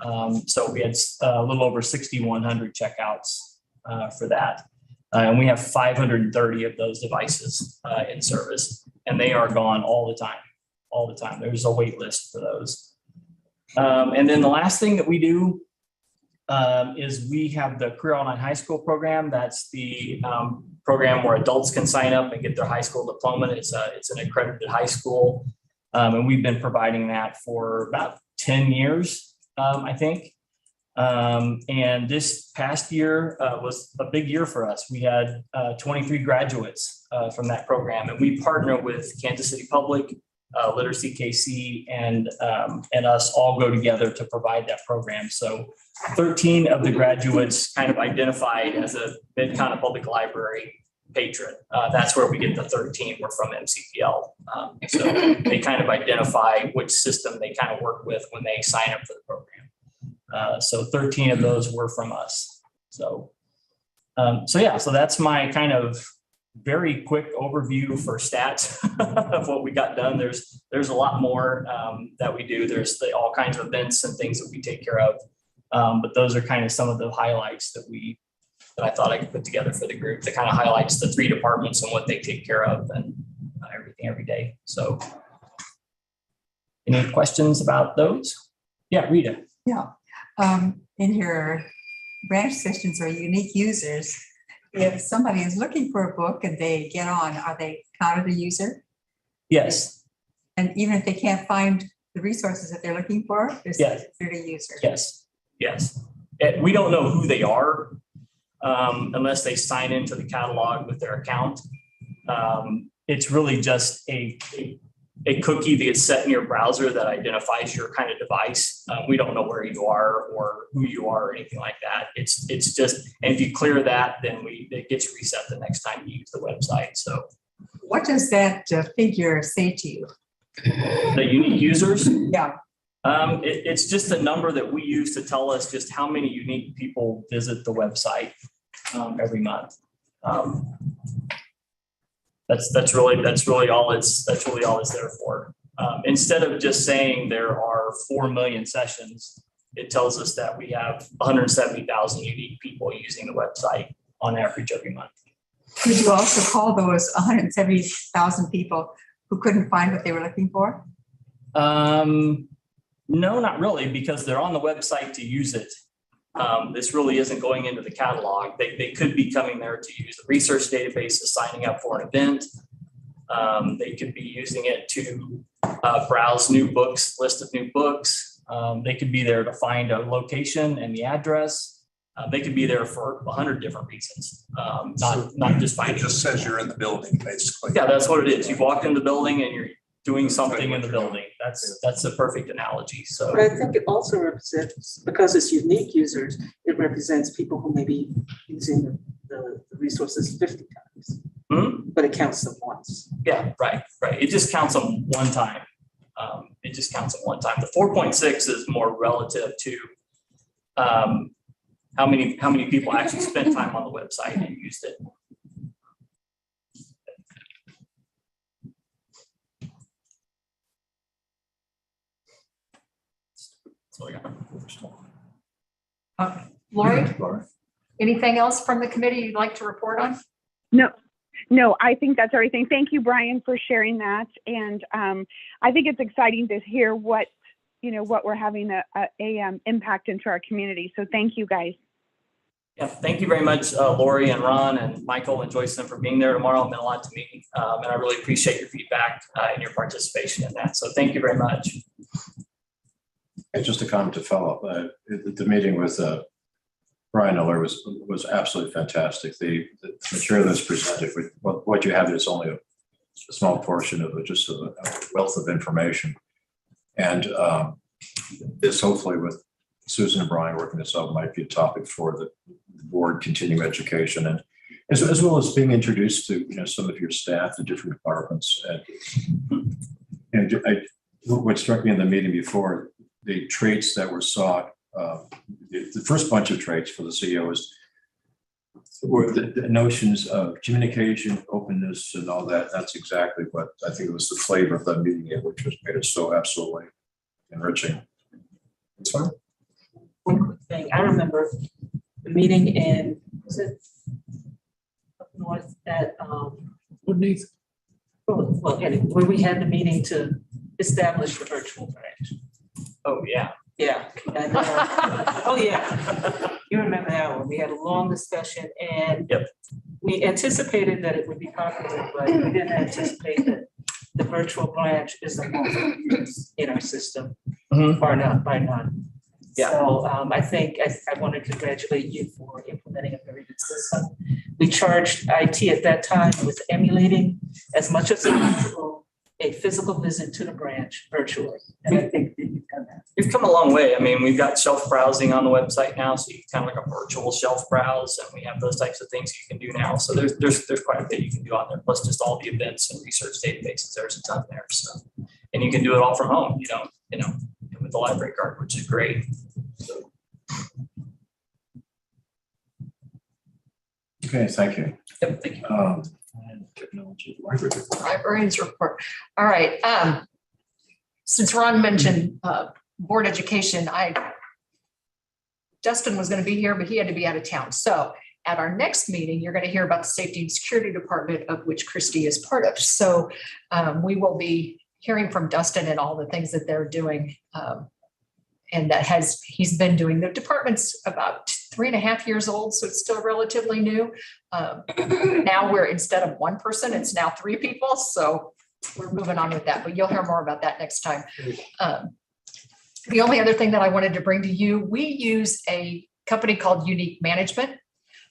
So we had a little over 6,100 checkouts for that. And we have 530 of those devices in service, and they are gone all the time. There's a wait list for those. And then the last thing that we do is we have the Career Online High School program. That's the program where adults can sign up and get their high school diploma. It's an accredited high school. And we've been providing that for about 10 years, I think. And this past year was a big year for us. We had 23 graduates from that program, and we partner with Kansas City Public, Literacy KC, and us all go together to provide that program. So 13 of the graduates kind of identified as a Mid-Continent Public Library patron. That's where we get the 13. We're from MCPL. So they kind of identify which system they kind of work with when they sign up for the program. So 13 of those were from us. So that's my kind of very quick overview for stats of what we got done. There's a lot more that we do. There's all kinds of events and things that we take care of. But those are kind of some of the highlights that I thought I could put together for the group that kind of highlights the 3 departments and what they take care of and everything every day. So any questions about those? Yeah, Rita. Yeah. In your branch sessions or unique users, if somebody is looking for a book and they get on, are they counted a user? Yes. And even if they can't find the resources that they're looking for, they're a user? Yes. We don't know who they are unless they sign into the catalog with their account. It's really just a cookie that gets set in your browser that identifies your kind of device. We don't know where you are or who you are or anything like that. It's just, and if you clear that, then it gets reset the next time you use the website. So what does that figure say to you? The unique users? Yeah. It's just a number that we use to tell us just how many unique people visit the website every month. That's really all it's there for. Instead of just saying there are 4 million sessions, it tells us that we have 170,000 unique people using the website on average every month. Could you also call those 170,000 people who couldn't find what they were looking for? No, not really, because they're on the website to use it. This really isn't going into the catalog. They could be coming there to use the research databases, signing up for an event. They could be using it to browse new books, list of new books. They could be there to find a location and the address. They could be there for 100 different reasons, not just finding. It just says you're in the building, basically. Yeah, that's what it is. You walk in the building and you're doing something in the building. That's a perfect analogy. So, but I think it also represents, because it's unique users, it represents people who may be using the resources 50 times, but it counts them once. Yeah, right. It just counts them one time. The 4.6 is more relative to how many people actually spent time on the website and used it. Lori, anything else from the committee you'd like to report on? No, I think that's everything. Thank you, Brian, for sharing that. And I think it's exciting to hear what we're having a impact into our community. So thank you, guys. Yeah, thank you very much, Lori and Ron and Michael and Joyce for being there tomorrow. It meant a lot to me. And I really appreciate your feedback and your participation in that. So thank you very much. And just a comment to follow up, the meeting with Brian Miller was absolutely fantastic. The material that's presented, what you have is only a small portion of it, just a wealth of information. And this, hopefully, with Susan and Brian working this out, might be a topic for the board continuing education. And as well as being introduced to, some of your staff, the different departments. And what struck me in the meeting before, the traits that were sought, the first bunch of traits for the CEO were the notions of communication, openness, and all that. That's exactly what I think it was the flavor of the meeting, which was made it so absolutely enriching. Sorry? One quick thing, I remember the meeting in, was it up north at, Beneath. well, anyway, where we had the meeting to establish the virtual branch. Oh, yeah. Yeah. And, oh, yeah. You remember that one? We had a long discussion and Yep. we anticipated that it would be popular, but we didn't anticipate that the virtual branch is the most in our system, or not by none. Yeah. So I think I want to congratulate you for implementing a very good system. We charged IT at that time with emulating as much as possible a physical visit to the branch virtually. And I think that you've done that. We've come a long way. I mean, we've got shelf browsing on the website now, so you kind of like a virtual shelf browse, and we have those types of things you can do now. So there's quite a bit you can do on there, plus just all the events and research databases. There's a ton there. So, and you can do it all from home. You don't, with the library card, which is great. So. Okay, thank you. Yep, thank you. And technology, library. Librarians report. All right. Since Ron mentioned board education, Dustin was going to be here, but he had to be out of town. So at our next meeting, you're going to hear about the Safety and Security Department, of which Christy is part of. So we will be hearing from Dustin and all the things that they're doing. And he's been doing. The department's about 3.5 years old, so it's still relatively new. Now we're, instead of one person, it's now 3 people. So we're moving on with that, but you'll hear more about that next time. The only other thing that I wanted to bring to you, we use a company called Unique Management.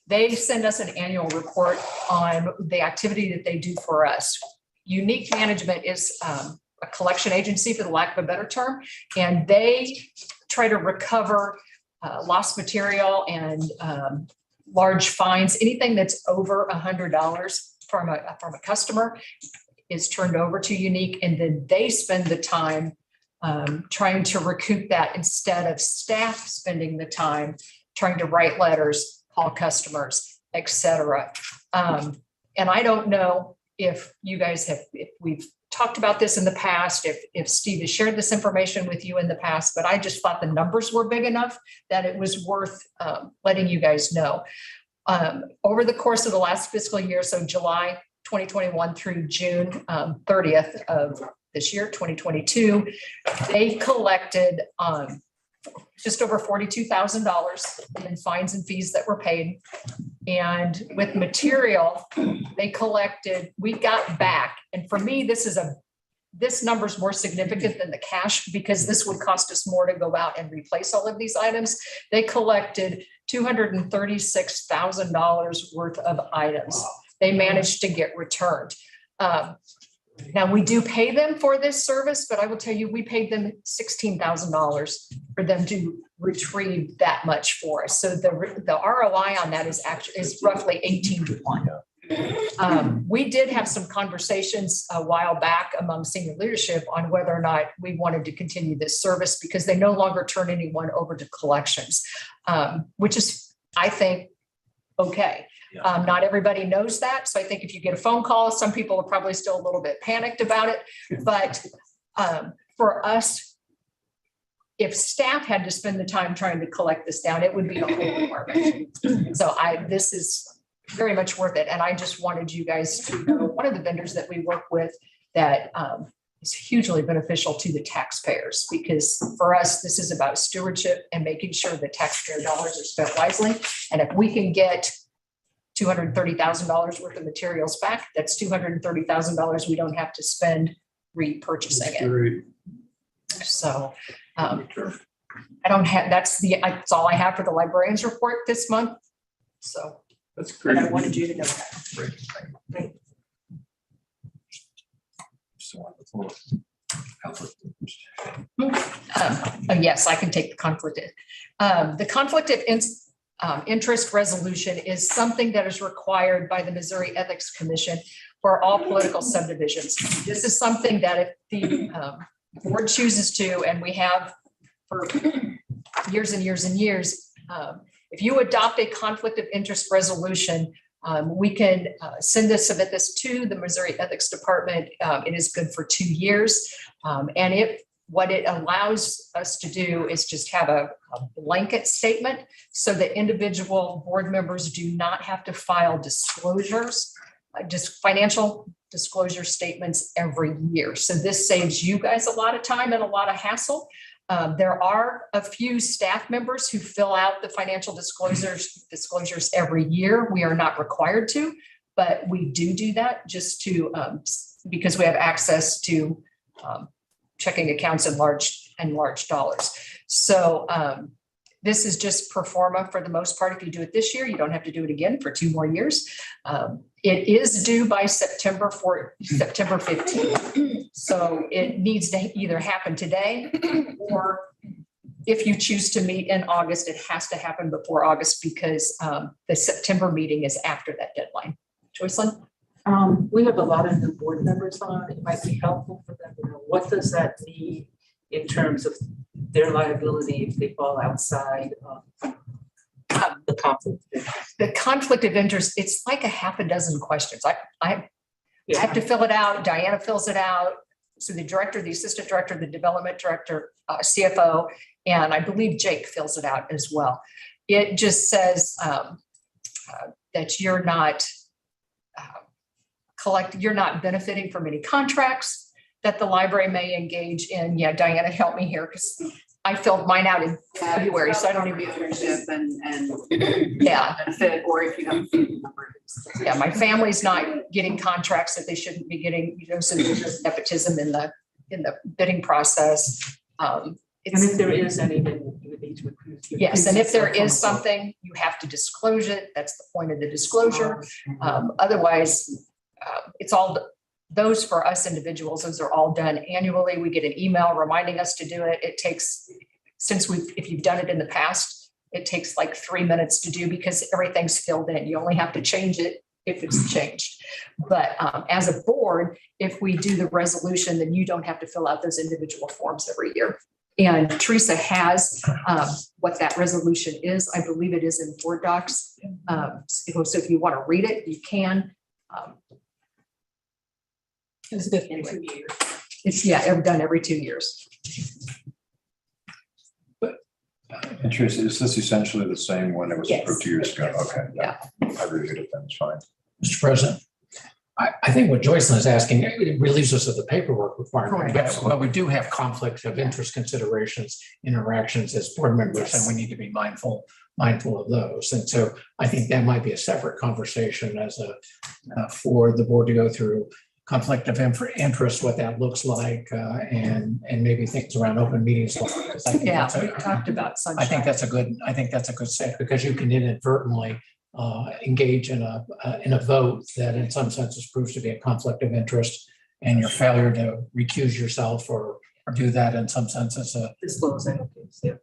They send us an annual report on the activity that they do for us. Unique Management is a collection agency, for the lack of a better term, and they try to recover lost material and large fines. Anything that's over $100 from a customer is turned over to Unique, and then they spend the time trying to recoup that, instead of staff spending the time trying to write letters, call customers, etc. And I don't know if you guys have, if we've talked about this in the past, if Steve has shared this information with you in the past, but I just thought the numbers were big enough that it was worth letting you guys know. Over the course of the last fiscal year, so July 2021 through June 30th of this year, 2022, they collected just over $42,000 in fines and fees that were paid. And with material, we got back. And for me, this number's more significant than the cash, because this would cost us more to go out and replace all of these items. They collected $236,000 worth of items. They managed to get returned. Now, we do pay them for this service, but I will tell you, we paid them $16,000 for them to retrieve that much for us. So the ROI on that is roughly 18 to 1. We did have some conversations a while back among senior leadership on whether or not we wanted to continue this service, because they no longer turn anyone over to collections, which is, I think, okay. Not everybody knows that. So I think if you get a phone call, some people are probably still a little bit panicked about it. But for us, if staff had to spend the time trying to collect this down, it would be a whole department. So this is very much worth it. And I just wanted you guys to know one of the vendors that we work with that is hugely beneficial to the taxpayers, because for us, this is about stewardship and making sure that taxpayer dollars are spent wisely. And if we can get $230,000 worth of materials back, that's $230,000 we don't have to spend repurchasing it. So I don't have, that's all I have for the librarian's report this month. So that's great. I wanted you to know that. Great. Yes, I can take the conflict. The conflict of interest resolution is something that is required by the Missouri Ethics Commission for all political subdivisions. This is something that if the board chooses to, and we have for years and years and years, if you adopt a conflict of interest resolution, we can submit this to the Missouri Ethics Department. It is good for 2 years. And what it allows us to do is just have a blanket statement so that individual board members do not have to file disclosures, just financial disclosure statements every year. So this saves you guys a lot of time and a lot of hassle. There are a few staff members who fill out the financial disclosures every year. We are not required to, but we do that just to because we have access to checking accounts in large dollars. So this is just pro forma for the most part. If you do it this year, you don't have to do it again for 2 more years. It is due by September 15th. So it needs to either happen today, or if you choose to meet in August, it has to happen before August because the September meeting is after that deadline. Joycelyn? We have a lot of new board members on. It might be helpful for them to know what does that mean in terms of their liability if they fall outside of the conflict. The conflict of interest, it's like a half a dozen questions. I have to fill it out. Diana fills it out. So the director, the assistant director, the development director, CFO, and I believe Jake fills it out as well. It just says that you're not you're not benefiting from any contracts that the library may engage in. Yeah, Diana, help me here because I filled mine out in February, so I don't even. And Yeah. benefit, or if you have a family member. Yeah, my family's not getting contracts that they shouldn't be getting, so there's just nepotism in the bidding process. And if there is any, then you would need to approve. Yes, and if there is something, you have to disclose it. That's the point of the disclosure. Otherwise, it's all, those for us individuals, those are all done annually. We get an email reminding us to do it. It takes, if you've done it in the past, it takes like 3 minutes to do because everything's filled in. You only have to change it if it's changed. But as a board, if we do the resolution, then you don't have to fill out those individual forms every year. And Teresa has what that resolution is. I believe it is in Board Docs. So if you want to read it, you can. It's good. Anyway, it's done every 2 years. And Teresa, is this essentially the same one that was Yes. approved 2 years ago? Okay. Yeah. I reviewed it, then it's fine. Mr. President, I think what Joycelyn is asking, it relieves us of the paperwork requirement. Correct. But we do have conflict of interest considerations, interactions as board members, and we need to be mindful of those. And so I think that might be a separate conversation as for the board to go through conflict of interest, what that looks like, and maybe things around open meetings. Yeah, we talked about sunshine. I think that's a good set, because you can inadvertently engage in a vote that in some senses proves to be a conflict of interest, and your failure to recuse yourself or do that in some sense Disclosing. Yeah.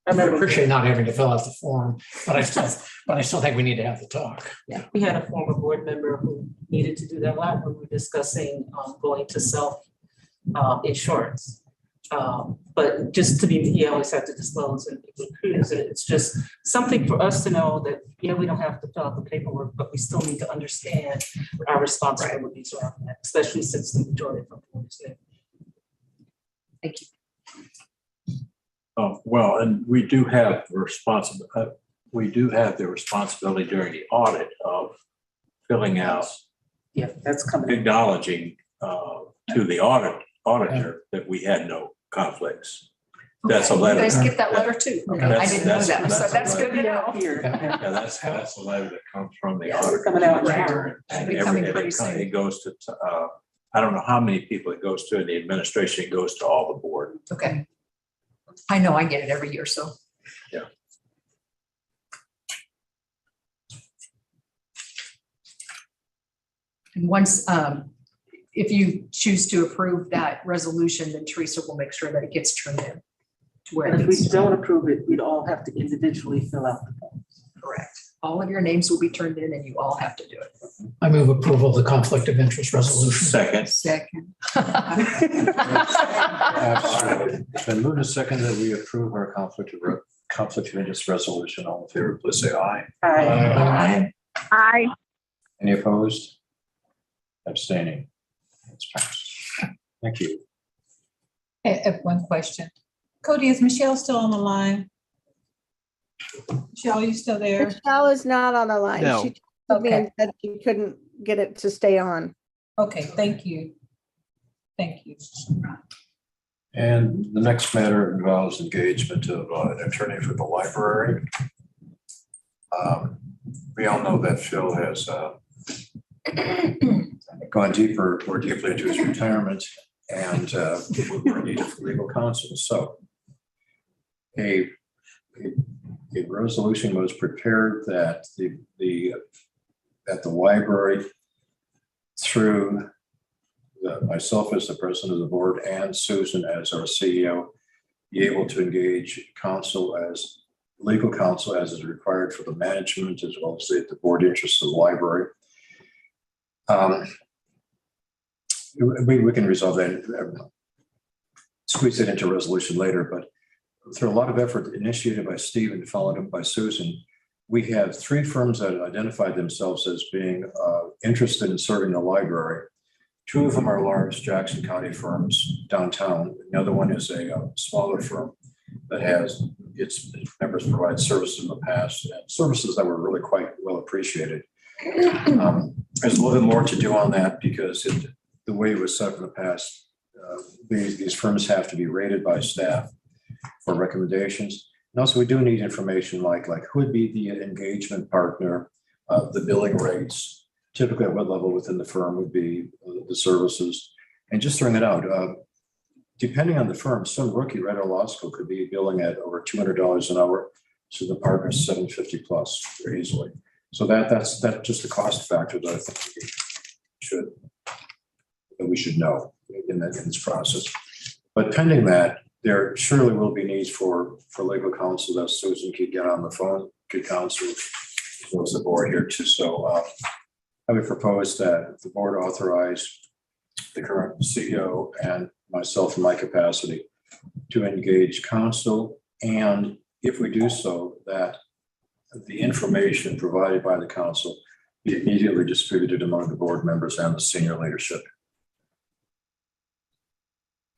I appreciate not having to fill out the form, but I still think we need to have the talk. Yeah, we had a former board member who needed to do that a lot when we were discussing going to self insurance. But just to be, he always had to disclose and include, it's just something for us to know that, yeah, we don't have to fill out the paperwork, but we still need to understand our responsibilities around that, especially since the majority of the board is there. Thank you. Well, and we do have the responsibility during the audit of filling out, Yeah, that's coming. acknowledging to the auditor that we had no conflicts. That's a You letter. guys get that letter too. Okay. I didn't know that, so That's that's good to know. Yeah, that's a letter that comes from the Yeah, we're auditor. coming out Right. now. Should be coming pretty soon. It goes to, I don't know how many people it goes to in the administration, it goes to all the board. Okay. I know I get it every year, so. Yeah. And once, if you choose to approve that resolution, then Teresa will make sure that it gets turned in where it And if we needs to don't approve it, we'd all have to individually fill out the forms. be. Correct. All of your names will be turned in and you all have to do it. I move approval of the conflict of interest resolution. Second. Second. Absolutely. It's been moved and seconded that we approve our conflict of interest resolution. All in favor, please say aye. Aye. I, Any opposed? Abstaining? That's passed. Thank you. I have one question. Cody, is Michelle still on the line? Michelle, are you still there? Michelle is not on the line. No. She told me Okay. and said she couldn't get it to stay on. Okay, thank you. Thank you. And the next matter involves engagement of an attorney for the library. We all know that Phil has gone more deeply into his retirement, and we're in need of legal counsel. So a resolution was prepared that the library, through myself as the president of the board and Susan as our CEO, be able to engage legal counsel as is required for the management as well as the board interests of the library. We can resolve that, squeeze it into resolution later, but through a lot of effort initiated by Steve and followed up by Susan, we have 3 firms that identified themselves as being interested in serving the library. 2 of them are large Jackson County firms downtown. The other one is a smaller firm that has its members provide services in the past, and services that were really quite well appreciated. There's a little bit more to do on that because the way it was set up in the past, these firms have to be rated by staff for recommendations. And also we do need information like who would be the engagement partner, the billing rates, typically at what level within the firm would be the services. And just throwing it out, depending on the firm, some rookie right out of law school could be billing at over $200 an hour. So the partner's $750 plus very easily. So that's just a cost factor that I think we should know in this process. But pending that, there surely will be needs for legal counsel that Susan could get on the phone, could counsel as well as the board here too. So I would propose that the board authorize the current CEO and myself in my capacity to engage counsel, and if we do so, that the information provided by the council be immediately distributed among the board members and the senior leadership.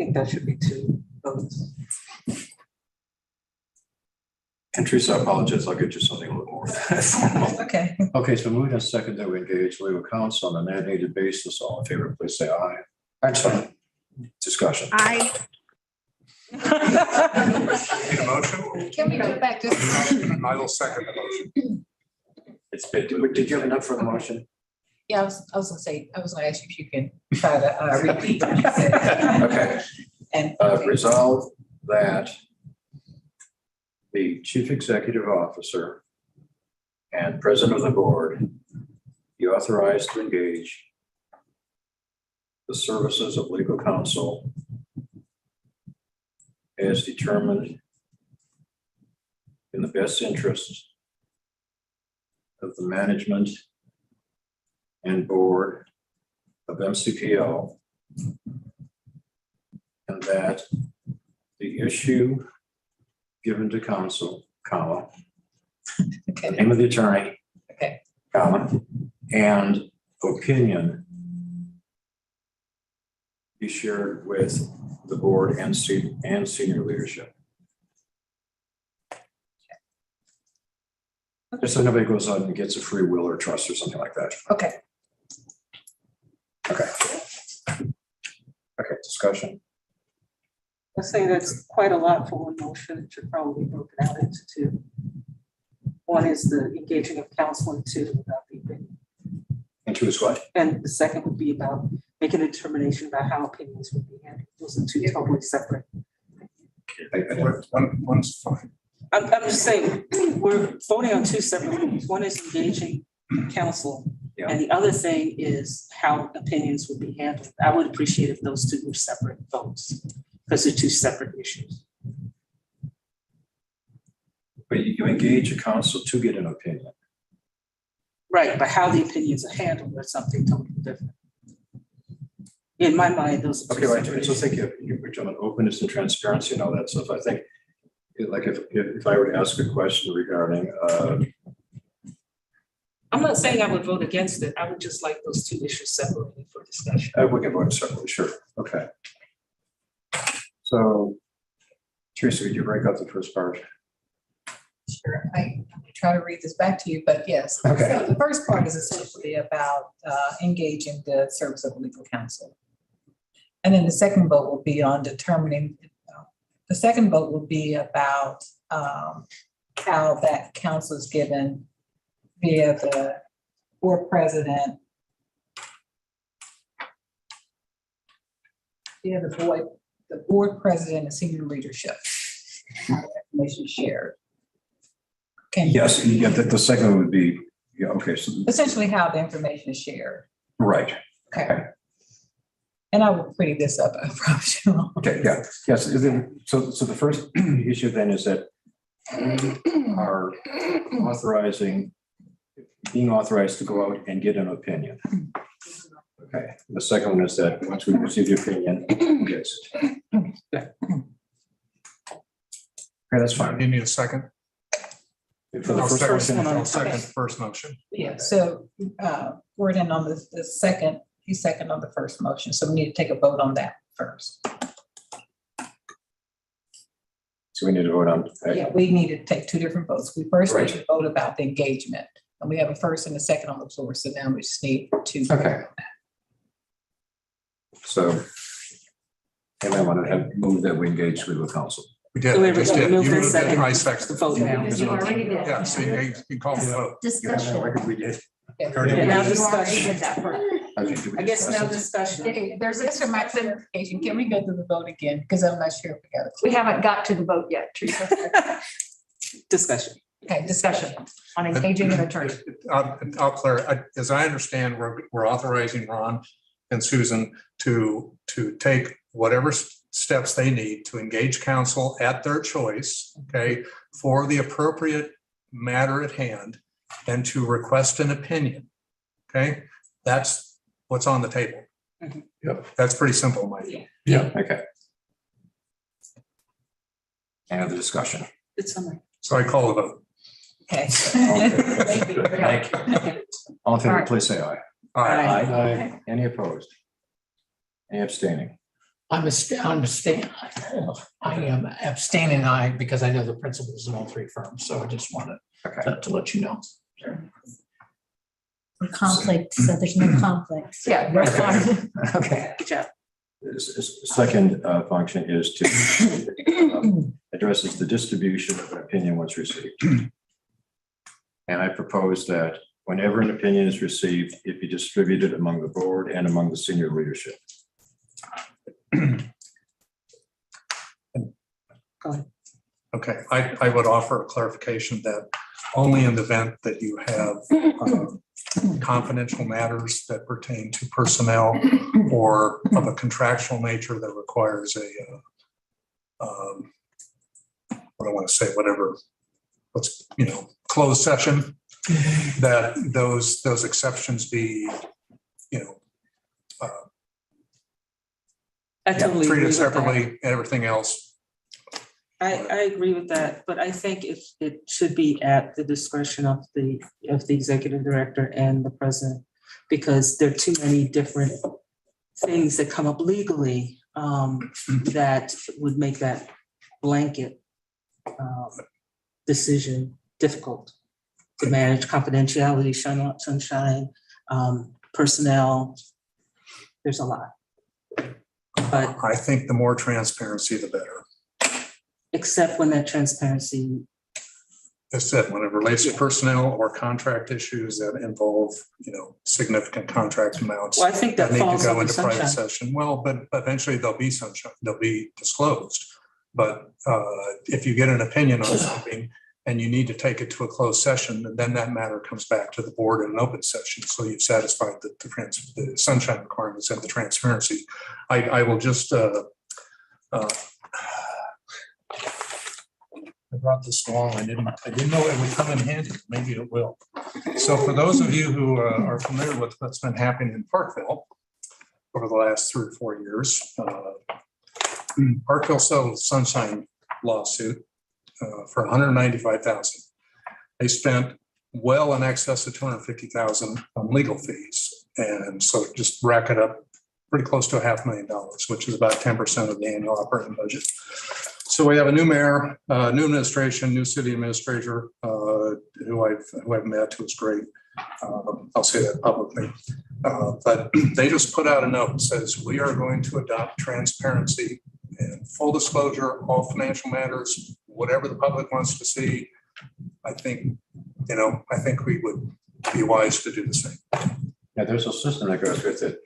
I think that should be 2 votes. And Teresa, I apologize, I'll get you something a little more formal. Okay. Okay, so moving to second that we engage legal counsel on an as-needed basis. All in favor, please say aye. I'm sorry. Discussion. I, Need a motion? Can we go back to? I will second the motion. It's been, did you have enough for the motion? Yeah, I was gonna say, I was gonna ask you if you can try to repeat what you said. Okay. And Resolve that the chief executive officer and president of the board be authorized to engage the services of legal counsel as determined in the best interest of the management and board of MCPL, and that the issue given to counsel, comma, the name of the attorney, Okay. comma, and opinion be shared with the board and senior leadership. Just so nobody goes out and gets a free will or trust or something like that. Okay. Okay. Okay, discussion. I say that's quite a lot for one motion. It should probably be broken out into 2. One is the engaging of counsel, and 2 about the opinion. And 2 is what? And the second would be about making a determination about how opinions would be handled. Those are 2 totally separate. One's fine. I'm just saying, we're voting on 2 separate things. One is engaging counsel, Yeah. and the other thing is how opinions would be handled. I would appreciate if those 2 were separate votes, because they're 2 separate issues. But you engage a counsel to get an opinion. Right, but how the opinions are handled is something totally different. In my mind, those. are Okay, two right. separate So issues. think you're talking about openness and transparency and all that stuff. I think, like, if I were to ask a question regarding, I'm not saying I would vote against it. I would just like those two issues separated for discussion. we can vote separately, sure. Okay. So, Teresa, could you break out the first part? Sure, I try to read this back to you, but yes. Okay. So the first part is essentially about engaging the service of legal counsel. And then the second vote will be on determining, the second vote will be about how that counsel is given via the board president, via the board president and senior leadership. How the information is shared. Okay. Yes, yeah, the second would be, yeah, okay, so, Essentially how the information is shared. right. Okay. And I will pretty this up, I promise you. Okay, yeah, yes. So the first issue then is that we are being authorized to go out and get an opinion. Okay, the second one is that once we receive the opinion, yes. Okay, that's fine. You need a second? For the I'll first second- motion, I'll second the first motion. Yeah, so we're in on the second, he's second on the first motion, so we need to take a vote on that first. so we need to vote on. Yeah, we need to take two different votes. We first need Right. to vote about the engagement, and we have a first and a second on the floor, so now we just need to. Okay. So, and I want to have moved that we engage legal counsel. We did. So we I just did. moved You and moved it, seconded. I seconded. The vote now. You already did. Yeah, so you call the vote. Discussion. We did. And now discussion. I guess now discussion. Okay, there's just for my clarification, can we go through the vote again? Because I'm not sure if we got it. We haven't got to the vote yet, Teresa. Discussion. Okay, discussion. On engaging an attorney. I'll clarify. As I understand, we're authorizing Ron and Susan to take whatever steps they need to engage counsel at their choice, okay, for the appropriate matter at hand and to request an opinion. Okay, that's what's on the table. Mhm. Yep, that's pretty simple, Mike. Yeah, okay. And the discussion. It's summary. So I call the vote. Okay. Thank you. Okay. All in favor, All please say aye. Aye. Aye. Any opposed? Any abstaining? I am abstaining I because I know the principals in all three firms, so I just wanted to let you know. Conflict, so there's no conflicts. Yeah, we're fine. Okay. Good job. Second function is to addresses the distribution of an opinion once received. And I propose that whenever an opinion is received, it be distributed among the board and among the senior leadership. Okay, I would offer a clarification that only in the event that you have confidential matters that pertain to personnel or of a contractual nature that requires a, what I want to say, whatever, let's, closed session, that those exceptions be, I totally agree treated with that. separately and everything else. I agree with that, but I think it should be at the discretion of the executive director and the president, because there are too many different things that come up legally that would make that blanket decision difficult to manage. Confidentiality, sunshine, personnel. There's a lot. But I think the more transparency, the better. except when that transparency, As said, when it relates to personnel or contract issues that involve, significant contract amounts. well, I think that Need to falls go under into private sunshine. session. Well, but eventually they'll be sunshine, they'll be disclosed. But if you get an opinion on something and you need to take it to a closed session, then that matter comes back to the board in an open session. So you've satisfied the sunshine requirements and the transparency. I will just I brought this along. I didn't know it would come in handy. Maybe it will. So for those of you who are familiar with what's been happening in Parkville over the last 3 or 4 years, Parkville settled the Sunshine lawsuit for $195,000. They spent well in excess of $250,000 on legal fees. And so just rack it up pretty close to $500,000, which is about 10% of the annual operating budget. So we have a new mayor, new administration, new city administrator who I've met, who's great. I'll say that publicly. But they just put out a note that says we are going to adopt transparency and full disclosure, all financial matters, whatever the public wants to see. I think we would be wise to do the same. Yeah, there's a system that goes with it.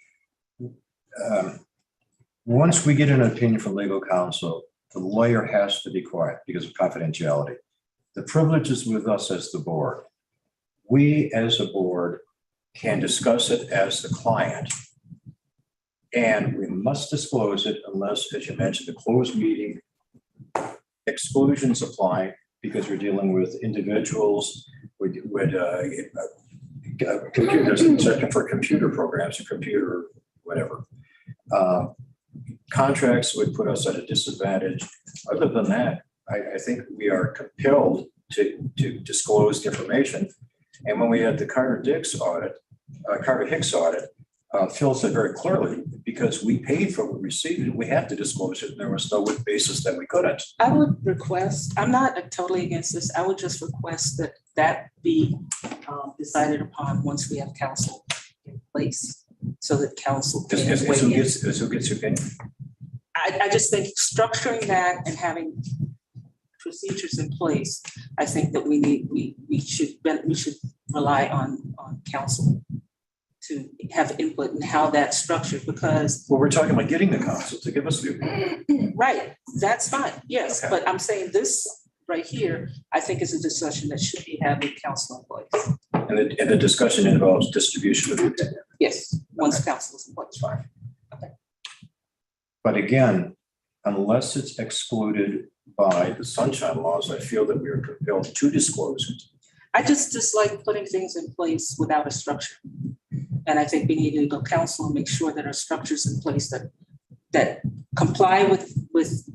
Once we get an opinion from legal counsel, the lawyer has to be quiet because of confidentiality. The privilege is with us as the board. We as a board can discuss it as the client, and we must disclose it unless, as you mentioned, the closed meeting exclusions apply because we're dealing with individuals with computers, searching for computer programs and computer whatever. Contracts would put us at a disadvantage. Other than that, I think we are compelled to disclose information. And when we had the Carter Hicks audit, Phil said very clearly, because we paid for what we received, we have to disclose it. There was no basis that we couldn't. I would request, I'm not totally against this, I would just request that be decided upon once we have council in place, so that council can weigh in. Who gets your opinion? I just think structuring that and having procedures in place, I think that we should rely on council to have input in how that's structured, because. Well, we're talking about getting the council to give us the opinion. Right, that's fine, yes, Okay. but I'm saying this right here, I think is a discussion that should be had with council in place. And the discussion involves distribution of the opinion. Yes, once council is in place. Fine. But again, unless it's excluded by the sunshine laws, I feel that we are compelled to disclose it. I just dislike putting things in place without a structure. And I think we need to go council and make sure that our structures in place that comply with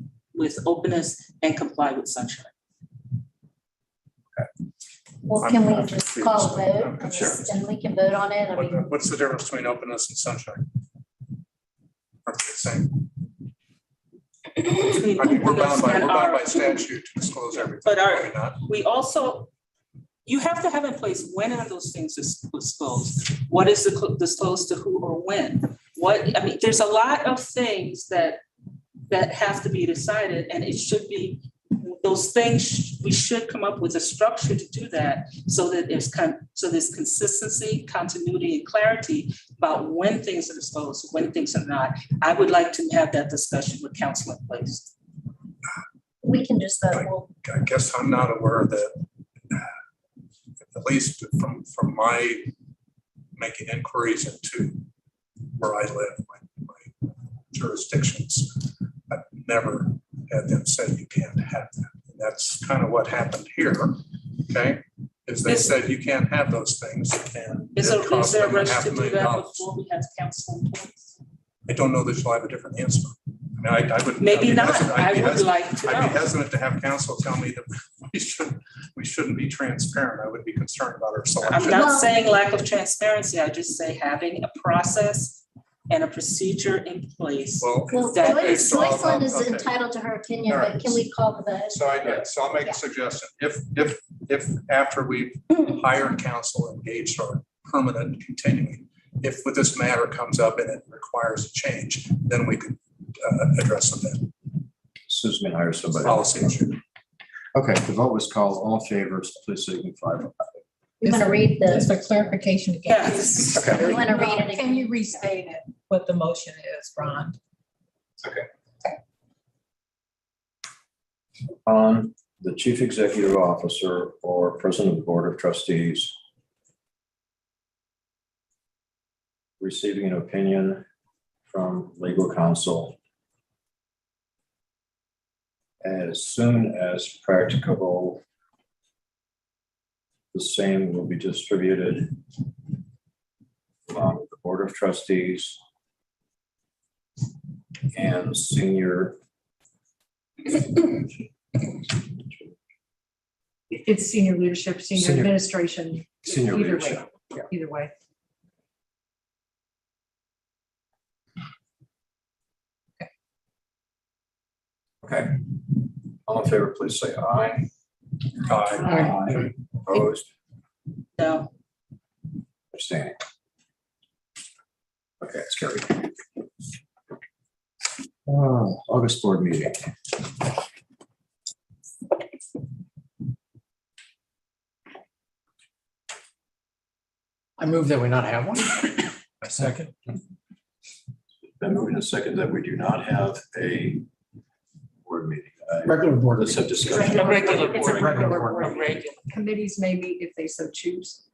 openness and comply with sunshine. Well, can we just call a vote Sure. and we can vote on it? I mean, What's the difference between openness and sunshine? Are they the same? I mean, we're bound by statute to disclose everything. But are we not? we also, you have to have in place, when are those things disclosed? What is disclosed to who or when? I mean, there's a lot of things that have to be decided, and it should be, those things, we should come up with a structure to do that, so that there's consistency, continuity, and clarity about when things are disclosed, when things are not. I would like to have that discussion with council in place. we can just vote. I guess I'm not aware that, at least from my making inquiries into where I live, my jurisdictions, I've never had them say you can't have that. And that's kind of what happened here, okay? Is they said you can't have those things, and Is it cost there a them rush to do $500,000. that before we have council in place? I don't know that you'll have a different answer. I mean, I would. Maybe I'd be not. hesitant- I I'd be would hesitant- like to I'd be know. hesitant to have council tell me that we shouldn't be transparent. I would be concerned about our selection. I'm not saying lack of transparency. I just say having a process and a procedure in place. Well, that is. Joycelyn is okay. entitled to her opinion, All right. but can we call the vote? So I'll make a suggestion. If after we've hired counsel, engaged our permanent and continuing, if with this matter comes up and it requires a change, then we could address it then. Susan hire somebody. Policy issue. Okay, the vote was called. All in favor, please signify. You want to read Just the, for clarification again. Yes. Okay. you want to read it again? Can you restate it, what the motion is, Ron? On the chief executive officer or president of the board of trustees receiving an opinion from legal counsel as soon as practicable. The same will be distributed among the Board of Trustees and senior. It's senior leadership, senior Senior- administration, Senior either way, leadership. Yeah. either way. Okay. All in favor, please say aye. Aye. Opposed? No. Abstaining. Okay, it's carried. August board meeting. I move that we not have one. A second. Been moving a second that we do not have a board meeting. Regular board. Let's have discussion. A regular It's a board. regular board board. A regular. Committees may meet if they so choose.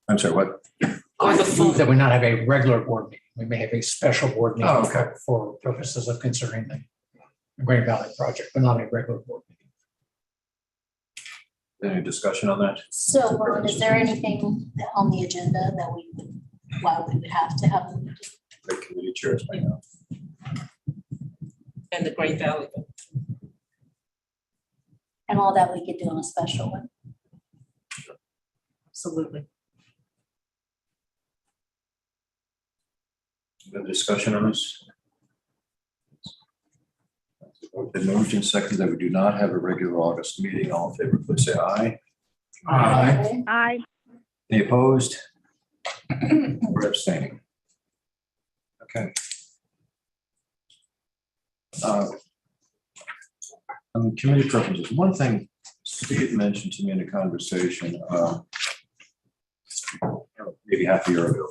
I'm sorry, what? Or the I full. move that we not have a regular board meeting. We may have a special board meeting. Oh, okay. For purposes of considering the Green Valley project, but not a regular board meeting. Any discussion on that? So, Ron, is there anything on the agenda that we would, why we would have to have? them do? The committee chairs may know. And the Great Valley. And all that we could do on a special one? Absolutely. Any discussion on this? Been moved and seconded that we do not have a regular August meeting. All in favor, please say aye. Aye. Aye. Any opposed? We're abstaining. Okay. On committee preferences, one thing Steve mentioned to me in a conversation, maybe half a year ago.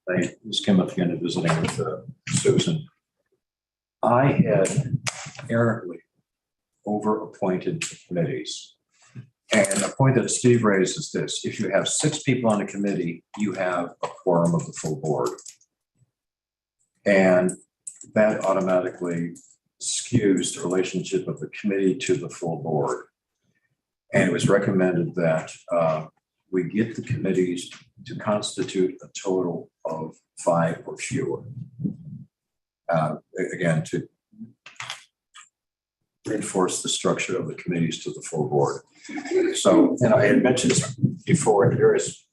I just came up again visiting with Susan. I had errantly over-appointed committees. And the point that Steve raised is this: if you have 6 people on a committee, you have a quorum of the full board. And that automatically skews the relationship of the committee to the full board. And it was recommended that we get the committees to constitute a total of 5 or fewer. Again, to reinforce the structure of the committees to the full board. So, and I had mentioned this before in various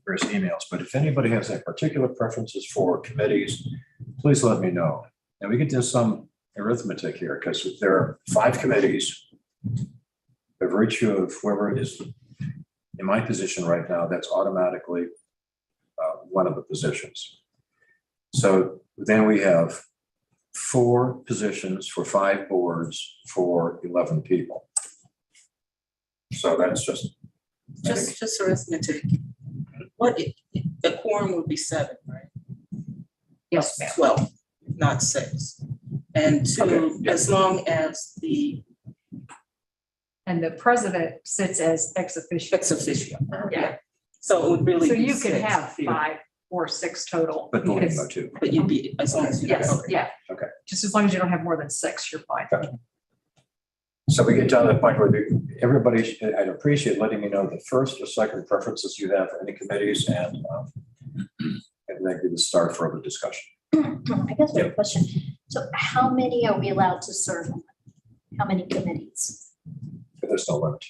emails, but if anybody has any particular preferences for committees, please let me know. And we can do some arithmetic here, because there are 5 committees. By virtue of whoever is in my position right now, that's automatically one of the positions. So then we have 4 positions for 5 boards for 11 people. So that's just arithmetic. The quorum would be 7, right? Yes, ma'am. 12, not 6. And as long as And the president sits as ex officio. ex officio. Yeah. So it would really So be you could 6. have 5 or 6 total. but voting because- though too. But you'd be, as long as you. Yes, okay. yeah. Okay. Just as long as you don't have more than 6, you're fine. So we get down to the point where everybody, I'd appreciate letting me know the first or second preferences you have for any committees, and maybe the start for other discussion. I guess I have a question. So how many are we allowed to serve on? How many committees? There's no limit.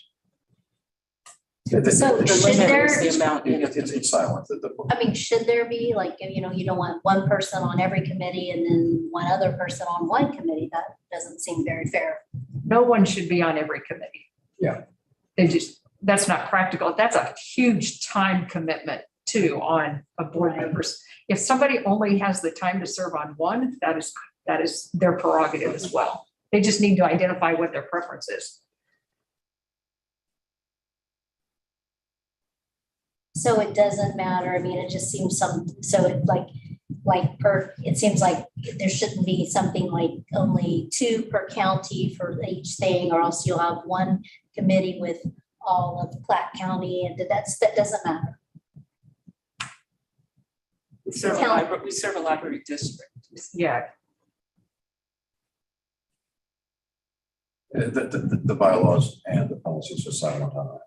So The should limit there, is the amount. It's silent. I mean, should there be like, you know, you don't want one person on every committee and then one other person on one committee? That doesn't seem very fair. No one should be on every committee. Yeah. That's not practical. That's a huge time commitment too on a board Right. members. If somebody only has the time to serve on one, that is their prerogative as well. They just need to identify what their preference is. So it doesn't matter. I mean, it just seems so it it seems like there shouldn't be something like only 2 per county for each thing, or else you'll have one committee with all of Platte County, and that doesn't matter. We serve a library district. Yeah. The bylaws and the policies are silent on that.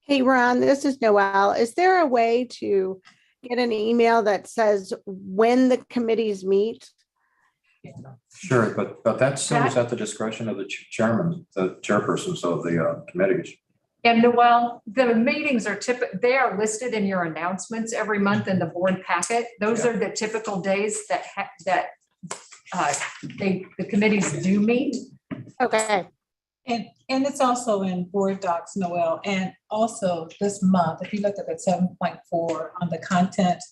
Hey, Ron, this is Noelle. Is there a way to get an email that says when the committees meet? Sure, but that still is at the discretion of the chairman, the chairpersons of the committees. And Noel, the meetings are they are listed in your announcements every month in the board packet. Those are the typical days that the committees do meet. Okay. And it's also in board docs, Noel, and also this month, if you look at the 7.4 on the content,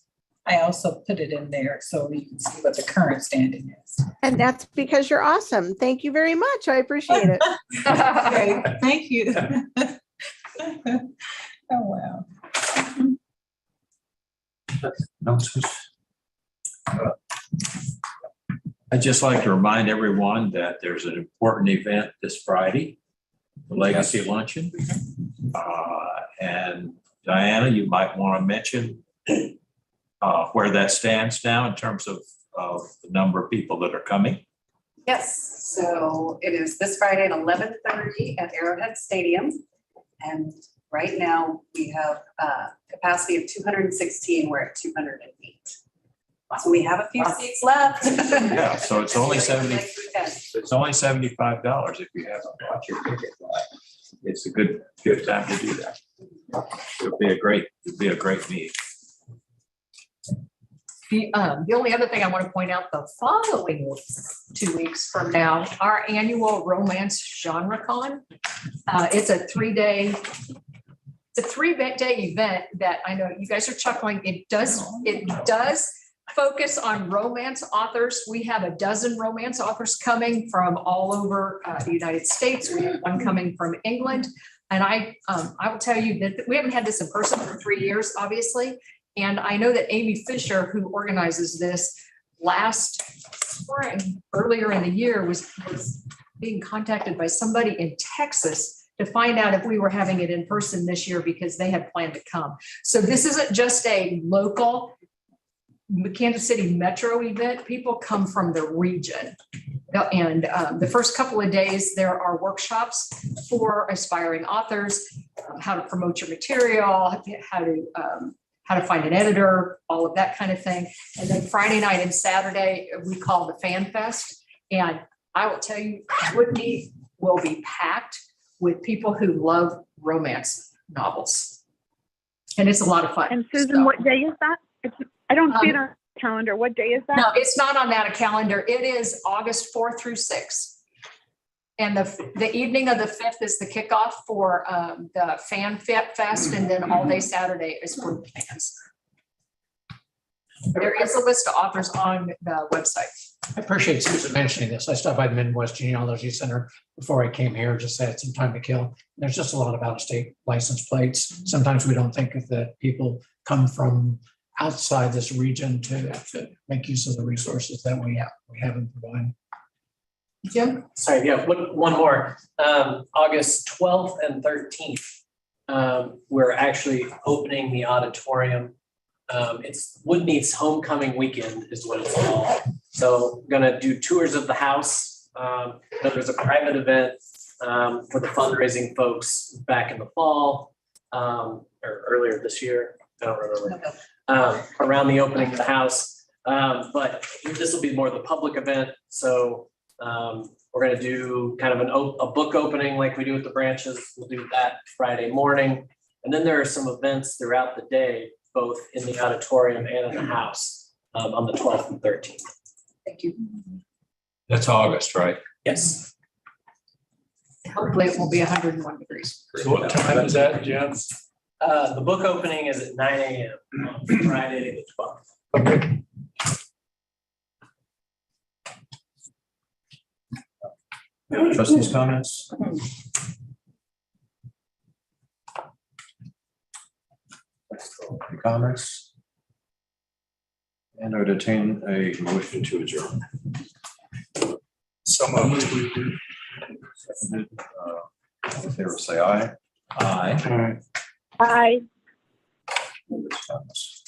I also put it in there so you can see what the current standing is. And that's because you're awesome. Thank you very much. I appreciate it. Okay, thank you. Oh, wow. Announcements? I'd just like to remind everyone that there's an important event this Friday, the Legacy Luncheon. And Diana, you might want to mention where that stands now in terms of the number of people that are coming. Yes, so it is this Friday at 11:30 at Arrowhead Stadium. And right now we have a capacity of 216, we're at 208. So we have a few seats left. Yeah, so it's only Next weekend. it's only $75 if you haven't bought your ticket. It's a good time to do that. It'll be a great meeting. The only other thing I want to point out, the following 2 weeks from now, our annual romance genre con. It's a 3-day event that I know you guys are chuckling. It does focus on romance authors. We have a dozen romance authors coming from all over the United States. We have one coming from England. And I will tell you that we haven't had this in person for 3 years, obviously. And I know that Amy Fisher, who organizes this, last spring, earlier in the year, was being contacted by somebody in Texas to find out if we were having it in person this year because they had planned to come. So this isn't just a local Kansas City metro event. People come from the region. And the first couple of days, there are workshops for aspiring authors, how to promote your material, how to find an editor, all of that kind of thing. And then Friday night and Saturday, we call the Fan Fest. And I will tell you, Whitney will be packed with people who love romance novels. And it's a lot of fun. And Susan, what day is that? I don't see it on the calendar. What day is that? No, it's not on that calendar. It is August 4th through 6th. And the evening of the 5th is the kickoff for the Fan Fest, and then all day Saturday is for the fans. There is a list of authors on the website. I appreciate Susan mentioning this. I stopped by the Midwest Genealogy Center before I came here, just had some time to kill. There's just a lot of out-of-state license plates. Sometimes we don't think that people come from outside this region to make use of the resources that we have and provide. Jim? Sorry, yeah, one more. August 12th and 13th, we're actually opening the auditorium. It's Woodmead's homecoming weekend is what it's called. So we're gonna do tours of the house. There's a private event for the fundraising folks back in the fall or earlier this year. I don't remember. Around the opening of the house. But this will be more of the public event. So we're going to do kind of a book opening like we do at the branches. We'll do that Friday morning. And then there are some events throughout the day, both in the auditorium and in the house on the 12th and 13th. Thank you. That's August, right? Yes. Hopefully it will be 101 degrees. So what time is that, Jim? The book opening is at 9 a.m. on Friday the 12th. Okay. Trustees' comments? Any comments? And I would entertain a motion to adjourn. So moved. Seconded, all in favor, say aye. Aye. Bye. Comments.